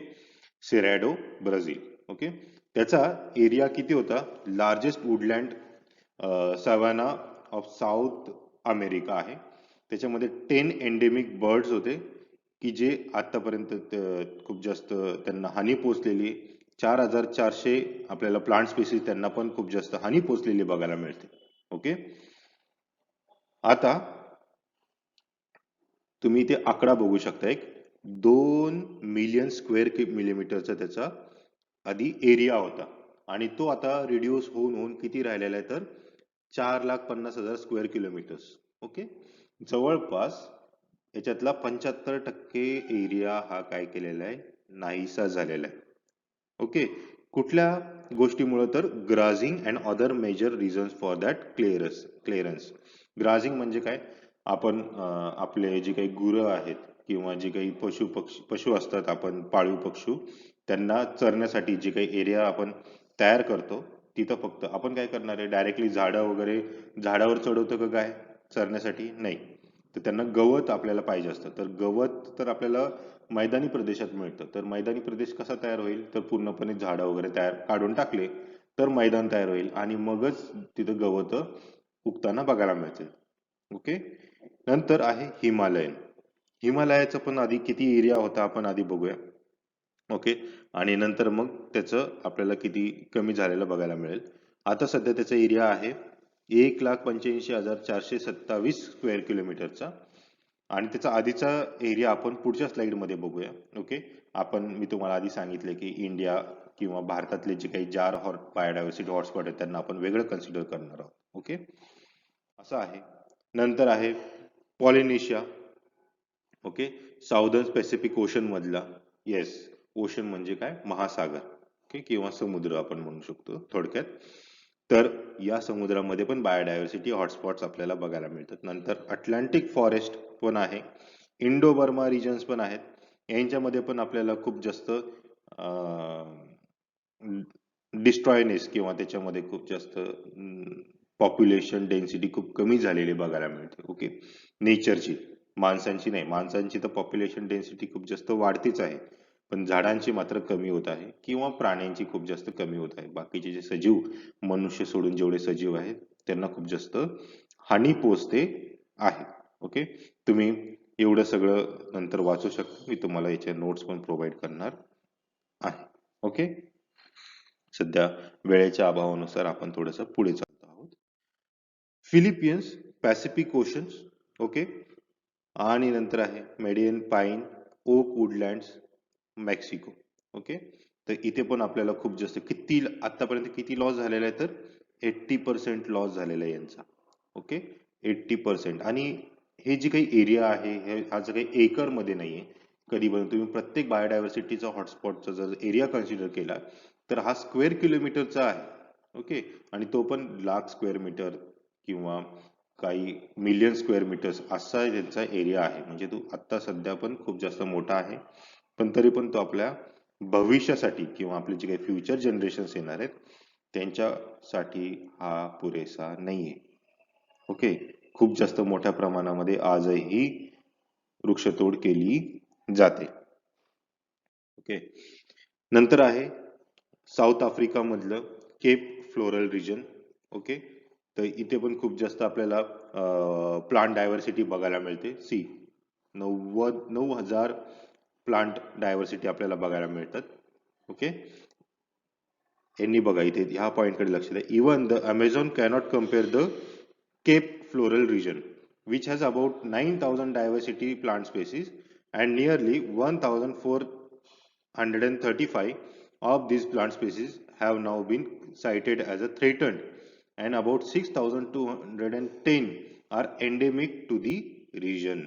S1: Cerrado, Brazil. Okay, त्याचा एरिया किती होता? Largest woodland savanna of South America आहे. त्याच्यामध्ये 10 एंडेमिक बर्ड्स होते की जे आतापर्यंत खूप जास्त त्यांना हानी पोचलेली. 4400 आपल्याला प्लांट स्पेसीज त्यांना पण खूप जास्त हानी पोचलेली बघायला मिळते. ओके, आता तुम्ही ते आकडा बघू शकता. एक 2 मिलियन स्क्वेअर मिलीमीटरचा त्याचा आधी एरिया होता, आणि तो आता रिड्यूस होऊन होऊन किती राहिलेला आहे तर 4,50,000 स्क्वेअर किलोमीटर्स. ओके, जवळपास याच्यातला 75% एरिया हा काय केलेला आहे, नाहीसा झालेला आहे. ओके, कुठल्या गोष्टीमुळे तर grazing and other major reasons for that clearance. Grazing म्हणजे काय? आपण आपले जे काही गुरं आहेत किंवा जे काही पशु असतात, आपण पाळीव पशु, त्यांना चरण्यासाठी जे काही एरिया आपण तयार करतो, तिथं फक्त आपण काय करणार आहे, डायरेक्टली झाडं वगैरे झाडावर चढवतो का काय चरण्यासाठी? नाही. तर त्यांना गवत आपल्याला पाहिजे असतं. तर गवत तर आपल्याला मैदानी प्रदेशात मिळतं. तर मैदानी प्रदेश कसा तयार होईल? तर पूर्णपणे झाडं वगैरे काढून टाकले तर मैदान तयार होईल, आणि मगच तिथं गवत उगताना बघायला मिळते. ओके, नंतर आहे हिमालयन. हिमालयाचा पण आधी किती एरिया होता आपण आधी बघूया. ओके, आणि नंतर मग त्याचं आपल्याला किती कमी झालेलं बघायला मिळेल. आता सध्या त्याचा एरिया आहे 1,85,427 स्क्वेअर किलोमीटरचा, आणि त्याचा आधीचा एरिया आपण पुढच्या स्लाइड मध्ये बघूया. ओके, मी तुम्हाला आधी सांगितले की इंडिया किंवा भारतातले जे काही 4 बायोडायव्हर्सिटी हॉटस्पॉट आहेत त्यांना आपण वेगळं कन्सिडर करणार आहोत. ओके, असं आहे. नंतर आहे Polynesia. Okay, southern Pacific ocean मधला. येस, ओशन म्हणजे काय? महासागर. ओके, किंवा समुद्र आपण म्हणू शकतो थोडक्यात. तर या समुद्रामध्ये पण बायोडायव्हर्सिटी हॉटस्पॉट्स आपल्याला बघायला मिळतात. नंतर अटलांटिक फॉरेस्ट पण आहे, इंडो बर्मा रिजन्स पण आहेत. यांच्यामध्ये पण आपल्याला खूप जास्त डिस्ट्रॉयनेस किंवा त्याच्यामध्ये खूप जास्त पॉप्युलेशन डेन्सिटी खूप कमी झालेली बघायला मिळते. ओके, नेचरची, माणसांची नाही. माणसांची तर पॉप्युलेशन डेन्सिटी खूप जास्त वाढतीच आहे, पण झाडांची मात्र कमी होत आहे, किंवा प्राण्यांची खूप जास्त कमी होत आहे. बाकीचे जे सजीव, मनुष्य सोडून जेवढे सजीव आहेत त्यांना खूप जास्त हानी पोचते आहे. ओके, तुम्ही एवढं सगळं नंतर वाचू शकता. मी तुम्हाला याच्या नोट्स पण प्रोव्हाइड करणार आहे. ओके, सध्या वेळेच्या अभावानुसार आपण थोडंसं पुढे चालतो आहोत. Philippines, Pacific oceans. ओके, आणि नंतर आहे मेडियन पाईन, ओक वुडलँड्स, मेक्सिको. ओके, तर इथे पण आपल्याला खूप जास्त किती आतापर्यंत किती लॉस झालेला आहे तर 80% लॉस झालेला आहे यांचा. ओके, 80%. आणि हे जी काही एरिया आहे, हा जो काही एकर मध्ये नाहीये. कधी पण तुम्ही प्रत्येक बायोडायव्हर्सिटीचा हॉटस्पॉटचा जर एरिया कन्सिडर केला तर हा स्क्वेअर किलोमीटरचा आहे. ओके, आणि तो पण लाख स्क्वेअर मीटर किंवा काही मिलियन स्क्वेअर मीटर्स असा त्यांचा एरिया आहे. म्हणजे तो आता सध्या पण खूप जास्त मोठा आहे, पण तरी पण तो आपल्या भविष्यासाठी किंवा आपले जे काही फ्युचर जनरेशन्स येणार आहेत त्यांच्यासाठी हा पुरेसा नाहीये. ओके, खूप जास्त मोठ्या प्रमाणामध्ये आजही वृक्षतोड केली जाते. ओके, नंतर आहे साऊथ आफ्रिका मधलं केप फ्लोरल रिजन. ओके, तर इथे पण खूप जास्त आपल्याला प्लांट डायव्हर्सिटी बघायला मिळते. 9,000 प्लांट डायव्हर्सिटी आपल्याला बघायला मिळतात. ओके, यांनी बघा इथे ह्या पॉइंटकडे लक्ष द्या. Even the Amazon cannot compare the Cape floral region which has about 9,000 diversity plant species and nearly 1,435 of these plant species have now been cited as a threatened and about 6,210 are endemic to the region.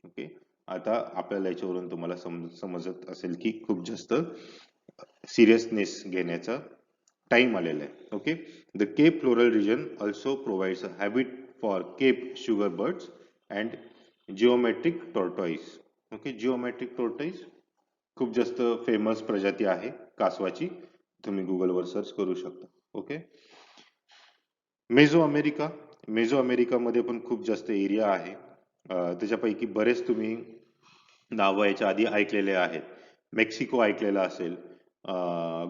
S1: Okay, आता आपल्याला याच्यावरून तुम्हाला समजत असेल की खूप जास्त seriousness घेण्याचा टाइम आलेला आहे. Okay, the Cape floral region also provides a habit for Cape sugar birds and geometric tortoise. Okay, geometric tortoise खूप जास्त फेमस प्रजाती आहे कासवाची, तुम्ही गुगलवर सर्च करू शकता. ओके, मेझो अमेरिकामध्ये पण खूप जास्त एरिया आहे. त्याच्यापैकी बरेच तुम्ही नावं याच्या आधी ऐकलेले आहेत. मेक्सिको ऐकलेला असेल,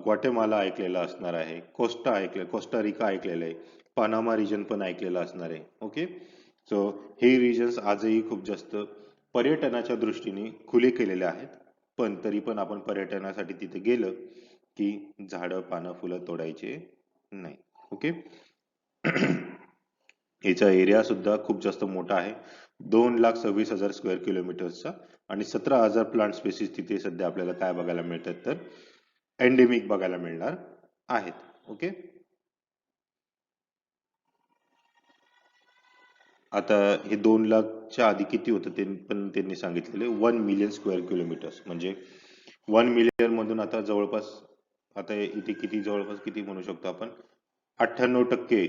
S1: ग्वाटेमाला ऐकलेला असणार आहे, कोस्टा रिका ऐकलेलं आहे, पनामा रिजन पण ऐकलेलं असणार आहे. ओके, सो हे रिजन्स आजही खूप जास्त पर्यटनाच्या दृष्टीने खुले केलेले आहेत. पण तरी पण आपण पर्यटनासाठी तिथे गेलं की झाडं पानं फुलं तोडायचे नाही. ओके, याचा एरिया सुद्धा खूप जास्त मोठा आहे, 2,26,000 स्क्वेअर किलोमीटरचा, आणि 17,000 प्लांट स्पेसिस तिथे सध्या आपल्याला काय बघायला मिळतात तर एंडेमिक बघायला मिळणार आहेत. ओके, आता हे 2,00,000च्या आधी किती होतं ते पण त्यांनी सांगितलेले 1 मिलियन स्क्वेअर किलोमीटर्स, म्हणजे 1 मिलियन मधून आता जवळपास, आता इथे किती जवळपास किती म्हणू शकतो आपण, 98%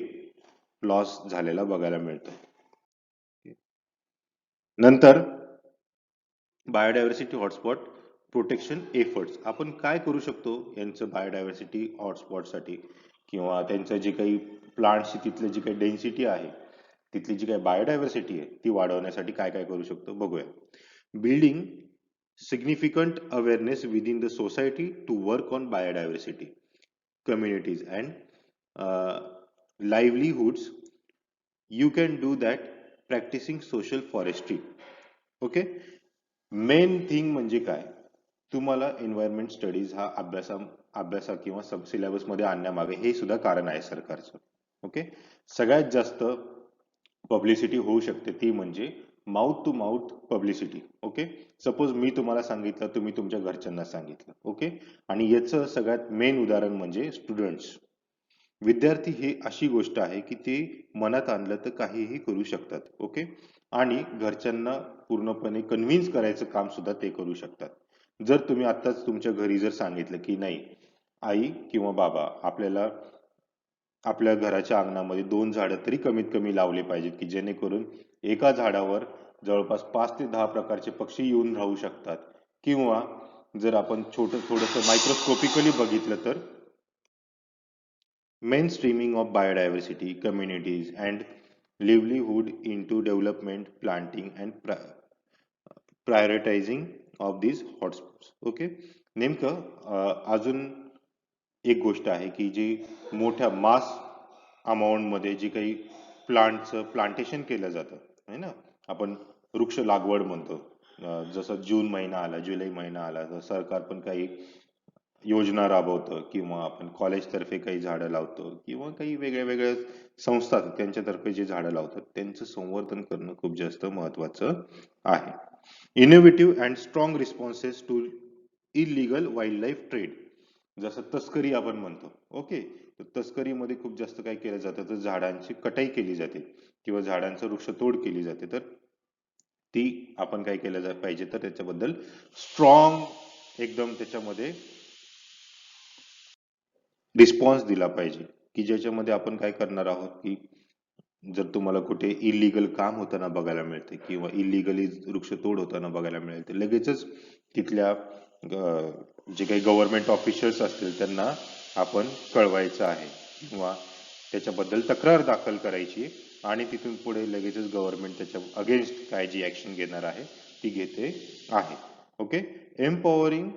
S1: लॉस झालेला बघायला मिळतो. नंतर बायोडायव्हर्सिटी हॉटस्पॉट प्रोटेक्शन एफर्ट्स, आपण काय करू शकतो यांचं बायोडायव्हर्सिटी हॉटस्पॉटसाठी, किंवा त्यांचं जे काही प्लांट्सची तिथली जी काही डेन्सिटी आहे, तिथली जी काही बायोडायव्हर्सिटी आहे ती वाढवण्यासाठी काय काय करू शकतो बघूया. Building significant awareness within the society to work on biodiversity communities and livelihoods. You can do that practicing social forestry. Okay, main thing म्हणजे काय, तुम्हाला एन्व्हायरमेंट स्टडीज हा अभ्यासा किंवा सब सिलेबस मध्ये आणण्यामागे हे सुद्धा कारण आहे सरकारचं. ओके, सगळ्यात जास्त पब्लिसिटी होऊ शकते ती म्हणजे mouth to mouth publicity. Okay, suppose मी तुम्हाला सांगितलं, तुम्ही तुमच्या घरच्यांना सांगितलं. ओके, आणि याचं सगळ्यात मेन उदाहरण म्हणजे स्टुडंट्स, विद्यार्थी हे अशी गोष्ट आहे की ते मनात आणलं तर काहीही करू शकतात. ओके, आणि घरच्यांना पूर्णपणे कन्व्हिन्स करायचं काम सुद्धा ते करू शकतात. जर तुम्ही आताच तुमच्या घरी जर सांगितलं की नाही आई किंवा बाबा, आपल्याला आपल्या घराच्या अंगणामध्ये 2 झाडं तरी कमीत कमी लावले पाहिजेत की जेणेकरून एका झाडावर जवळपास 5 ते 10 प्रकारचे पक्षी येऊन राहू शकतात. किंवा जर आपण थोडंसं मायक्रोस्कोपिकली बघितलं तर mainstreaming of biodiversity communities and livelihood into development planting and prioritizing of these hotspots. Okay, नेमकं अजून एक गोष्ट आहे की जी मोठ्या मास अमाऊंट मध्ये जी काही प्लांटचं प्लांटेशन केलं जातं है ना, आपण वृक्ष लागवड म्हणतो. जसं जून महिना आला, जुलै महिना आला, तर सरकार पण काही योजना राबवतं, किंवा आपण कॉलेजतर्फे काही झाडं लावतो, किंवा काही वेगळ्या वेगळ्या संस्था त्यांच्यातर्फे जे झाडं लावतात त्यांचं संवर्धन करणं खूप जास्त महत्वाचं आहे. Innovative and strong responses to illegal wild life trade, जसं तस्करी आपण म्हणतो. ओके, तर तस्करीमध्ये खूप जास्त काय केलं जातं तर झाडांची कटाई केली जाते किंवा झाडांचं वृक्षतोड केली जाते. तर ती आपण काय केलं पाहिजे तर त्याच्याबद्दल स्ट्रॉंग एकदम त्याच्यामध्ये रिस्पॉन्स दिला पाहिजे, की ज्याच्यामध्ये आपण काय करणार आहोत की जर तुम्हाला कुठे इलिगल काम होताना बघायला मिळते किंवा इलिगली वृक्षतोड होताना बघायला मिळते, लगेचच तिथल्या जे काही गव्हर्नमेंट ऑफिशियल्स असतील त्यांना आपण कळवायचं आहे किंवा त्याच्याबद्दल तक्रार दाखल करायची, आणि तिथून पुढे लगेचच गव्हर्नमेंट त्याच्या अगेन्स्ट काय जी ऍक्शन घेणार आहे ती घेते आहे. Okay, empowering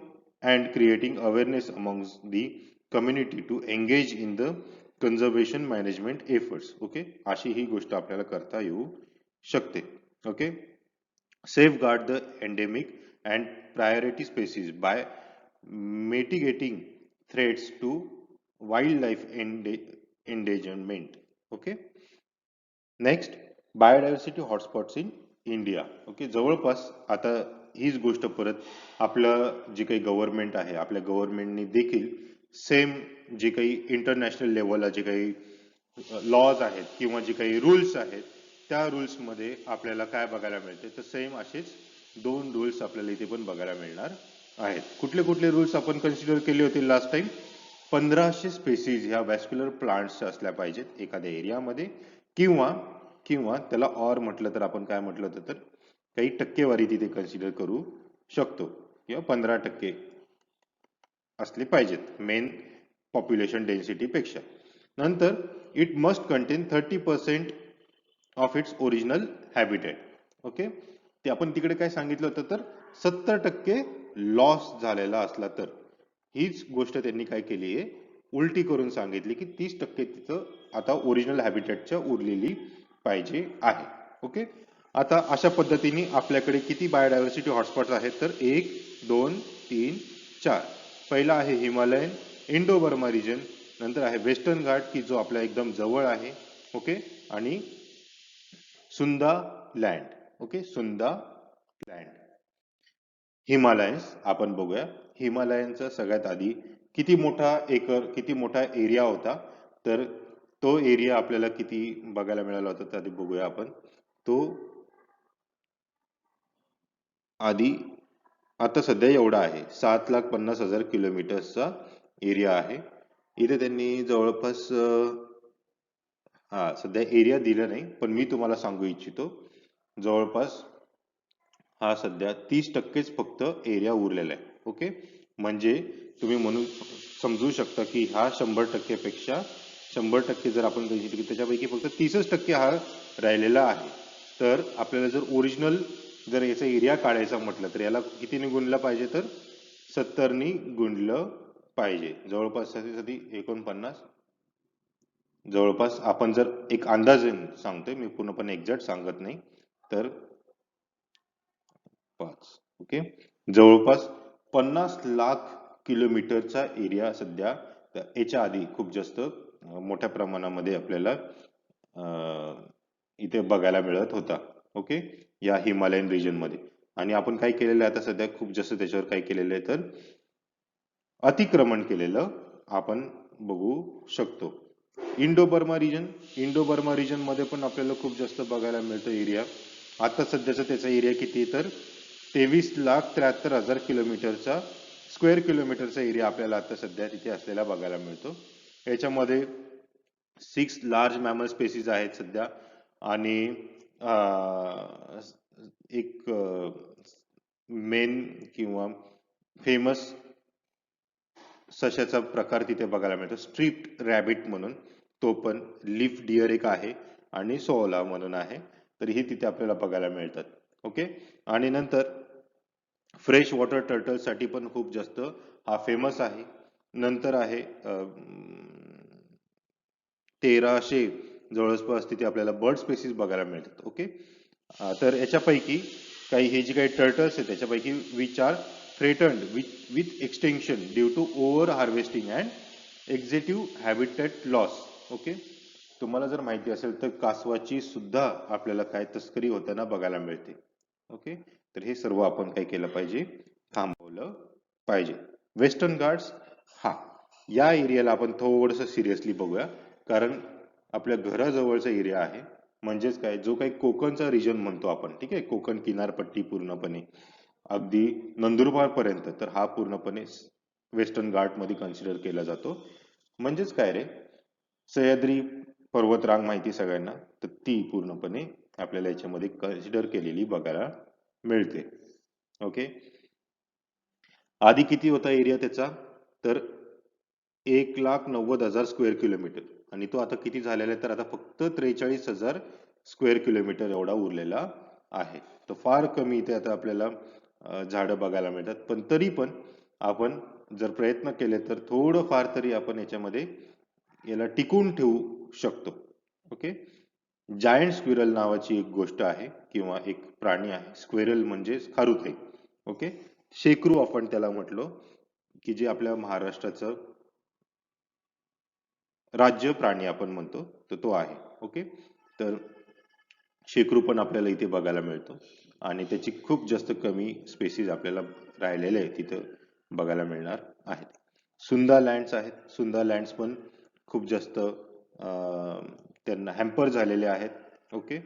S1: and creating awareness amongst the community to engage in the conservation management efforts. Okay, अशी ही गोष्ट आपल्याला करता येऊ शकते. Okay, safeguard the endemic and priority species by mitigating threats to wildlife endangerment. Okay, next, biodiversity hotspots in India. Okay, जवळपास आता हीच गोष्ट परत आपलं जे काही गव्हर्नमेंट आहे, आपल्या गव्हर्नमेंटने देखील सेम जे काही इंटरनॅशनल लेवलला जे काही लॉज आहेत किंवा जे काही रूल्स आहेत, त्या रूल्स मध्ये आपल्याला काय बघायला मिळते, तर सेम असेच 2 रूल्स आपल्याला इथे पण बघायला मिळणार आहेत. कुठले कुठले रूल्स आपण कन्सिडर केले होते लास्ट टाइम? 1500 स्पेसीज ह्या वॅस्क्युलर प्लांट्स असल्या पाहिजेत एखाद्या एरियामध्ये, किंवा किंवा त्याला ऑर म्हटलं तर आपण काय म्हटलं होतं, तर काही टक्केवारी तिथे कन्सिडर करू शकतो, किंवा 15% असले पाहिजेत मेन पॉप्युलेशन डेन्सिटी पेक्षा. नंतर it must content 30% of its original habitat. Okay, ते आपण तिकडे काय सांगितलं होतं, तर 70% लॉस झालेला असला तर. हीच गोष्ट त्यांनी काय केली आहे, उलटी करून सांगितली की 30% तिथं आता ओरिजिनल हॅबिटेटच्या उरलेली पाहिजे आहे. ओके, आता अशा पद्धतीने आपल्याकडे किती बायोडायव्हर्सिटी हॉटस्पॉट्स आहेत, तर 1 2 3 4. पहिला आहे हिमालयन, इंडो बर्मा रिजन, नंतर आहे वेस्टर्न घाट की जो आपल्या एकदम जवळ आहे. ओके, आणि Sundaland. Okay, Sundaland. Himalayans आपण बघूया. हिमालयनचा सगळ्यात आधी किती मोठा किती मोठा एरिया होता, तर तो एरिया आपल्याला किती बघायला मिळाला होता, तर आधी बघूया आपण. तो आधी आता सध्या एवढा आहे, 7,50,000 किलोमीटरचा एरिया आहे. इथे त्यांनी जवळपास हा सध्या एरिया दिला नाही, पण मी तुम्हाला सांगू इच्छितो जवळपास हा सध्या 30%च फक्त एरिया उरलेला आहे. ओके, म्हणजे तुम्ही म्हणून समजू शकता की हा 100% पेक्षा 100% जर आपण बघितलं की त्याच्यापैकी फक्त 30% हा राहिलेला आहे. तर आपल्याला जर ओरिजिनल जर याचा एरिया काढायचा म्हटलं तर याला कितीने गुणलं पाहिजे, तर 70 गुणलं पाहिजे. जवळपास 49, जवळपास आपण जर एक अंदाजे सांगतोय, मी पूर्णपणे एक्झॅक्ट सांगत नाही, तर 5. ओके, जवळपास 50 लाख किलोमीटरचा एरिया सध्या याच्या आधी खूप जास्त मोठ्या प्रमाणामध्ये आपल्याला इथे बघायला मिळत होता. ओके, या हिमालयन रिजन मध्ये. आणि आपण काय केलेलं आहे आता सध्या खूप जास्त त्याच्यावर काय केलेलं आहे, तर अतिक्रमण केलेलं आपण बघू शकतो. Indo Burma region, Indo Burma region मध्ये पण आपल्याला खूप जास्त बघायला मिळतं एरिया. आता सध्याचा त्याचा एरिया किती, तर 23,73,000 किलोमीटरचा स्क्वेअर किलोमीटरचा एरिया आपल्याला आता सध्या तिथे असलेला बघायला मिळतो. याच्यामध्ये 6 लार्ज मॅमल स्पेसीज आहेत सध्या, आणि एक मेन किंवा फेमस सशाचा प्रकार तिथे बघायला मिळतो, स्ट्रीप्ड रॅबिट म्हणून. तो पण लीफ डिअर एक आहे, आणि सोला म्हणून आहे, तर ही तिथे आपल्याला बघायला मिळतात. ओके, आणि नंतर फ्रेश वॉटर टर्टल साठी पण खूप जास्त हा फेमस आहे. नंतर आहे 1300 जवळपास तिथे आपल्याला बर्ड स्पेसीज बघायला मिळतात. ओके, तर याच्यापैकी काही हे जे काही टर्टल्स आहेत त्याच्यापैकी which are threatened with extension due to over harvesting and excessive habitat loss. Okay, तुम्हाला जर माहिती असेल तर कासवाची सुद्धा आपल्याला काय तस्करी होताना बघायला मिळते. ओके, तर हे सर्व आपण काय केलं पाहिजे, थांबवलं पाहिजे. वेस्टर्न घाट्स, हा या एरियाला आपण थोडंसं सिरियसली बघूया, कारण आपल्या घराजवळचा एरिया आहे. म्हणजेच काय, जो काही कोकणचा रिजन म्हणतो आपण, ठीक आहे, कोकण किनारपट्टी पूर्णपणे अगदी नंदुरबार पर्यंत, तर हा पूर्णपणे वेस्टर्न घाट मध्ये कन्सिडर केला जातो. म्हणजेच काय रे, सह्याद्री पर्वतरांग माहिती सगळ्यांना, तर ती पूर्णपणे आपल्याला याच्यामध्ये कन्सिडर केलेली बघायला मिळते. ओके, आधी किती होता एरिया त्याचा, तर 1,90,000 स्क्वेअर किलोमीटर, आणि तो आता किती झालेला आहे, तर आता फक्त 43,000 स्क्वेअर किलोमीटर एवढा उरलेला आहे. तर फार कमी इथे आता आपल्याला झाडं बघायला मिळतात. पण तरी पण आपण जर प्रयत्न केले तर थोडंफार तरी आपण याच्यामध्ये याला टिकून ठेवू शकतो. ओके. जायंट स्क्विरल नावाची एक गोष्ट आहे किंवा एक प्राणी आहे. स्क्विरल म्हणजे खारुताई. ओके. शेकरू आपण त्याला म्हटलो की जे आपल्या महाराष्ट्राचं राज्य प्राणी आपण म्हणतो तर तो आहे. ओके. तर शेकरू पण आपल्याला इथे बघायला मिळतो आणि त्याची खूप जास्त कमी स्पेसीज आपल्याला राहिलेले आहेत तिथं बघायला मिळणार आहेत. सुंदा लँड्स आहेत. सुंदा लँड्स पण खूप जास्त त्यांना हॅम्पर झालेले आहेत. ओके.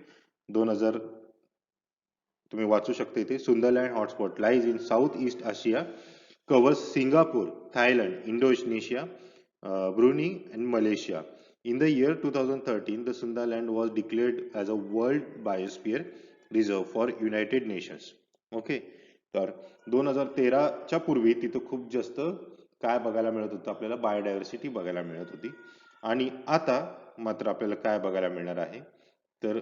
S1: 2000 तुम्ही वाचू शकता इथे. Sundaland hotspot lies in South East Asia, covers Singapore, Thailand, Indonesia, Brunei, and Malaysia. In the year 2013, the Sundaland was declared as a World Biosphere Reserve for United Nations. Okay. तर 2013च्या पूर्वी तिथं खूप जास्त काय बघायला मिळत होतं आपल्याला, बायोडायव्हर्सिटी बघायला मिळत होती. आणि आता मात्र आपल्याला काय बघायला मिळणार आहे तर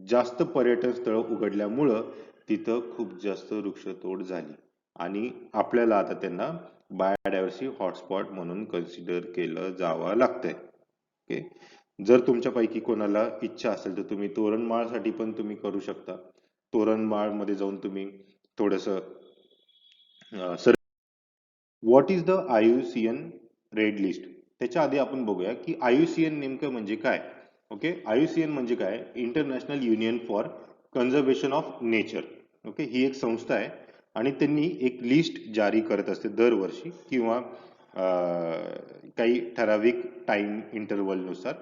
S1: जास्त पर्यटन स्थळ उघडल्यामुळं तिथं खूप जास्त वृक्षतोड झाली आणि आपल्याला आता त्यांना बायोडायव्हर्सिटी हॉटस्पॉट म्हणून कन्सिडर केलं जावं लागतंय. ओके. जर तुमच्यापैकी कोणाला इच्छा असेल तर तुम्ही तोरणमाळसाठी पण तुम्ही करू शकता. तोरणमाळ मध्ये जाऊन तुम्ही थोडस sir what is the IUCN red list. त्याच्या आधी आपण बघूया की IUCN नेमकं म्हणजे काय. ओके. IUCN म्हणजे काय, International Union for Conservation of Nature. Okay. ही एक संस्था आहे आणि त्यांनी एक लिस्ट जारी करत असते दरवर्षी किंवा काही ठराविक टाइम इंटरवल नुसार.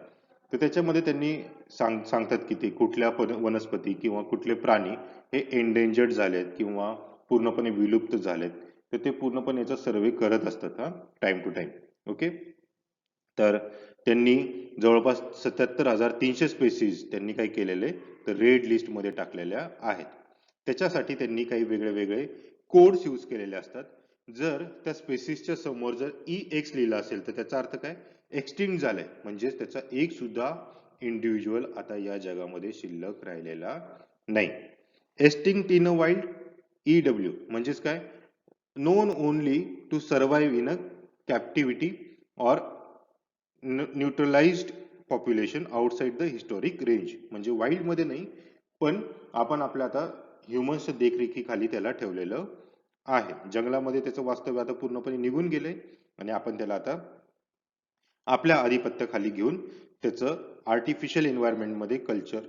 S1: तर त्याच्यामध्ये त्यांनी सांगतात की ते कुठल्या वनस्पती किंवा कुठले प्राणी हे एंडेंजर्ड झालेत किंवा पूर्णपणे विलुप्त झालेत, तर ते पूर्णपणे याचा सर्वे करत असतात हा टाइम टू टाइम. ओके. तर त्यांनी जवळपास 77,300 स्पेसीज त्यांनी काय केलेले तर रेड लिस्ट मध्ये टाकलेल्या आहेत. त्याच्यासाठी त्यांनी काही वेगळे वेगळे कोड्स यूज केलेले असतात. जर त्या स्पेसीसच्या समोर जर EX लिहिलं असेल तर त्याचा अर्थ काय, एक्सटिंक्ट झालंय, म्हणजेच त्याचा एक सुद्धा इंडिव्हिज्युअल आता या जगामध्ये शिल्लक राहिलेला नाही. Extinct in a wild, EW म्हणजेच काय, known only to survive in a captivity or neutralised population outside the historic range. म्हणजे वाईल्ड मध्ये नाही पण आपण आपल्या आता ह्युमन्सच्या देखरेखीखाली त्याला ठेवलेलं आहे. जंगलामध्ये त्याचं वास्तव्य आता पूर्णपणे निघून गेले आणि आपण त्याला आता आपल्या आधिपत्याखाली घेऊन त्याचं आर्टिफिशियल एन्व्हायरमेंट मध्ये कल्चर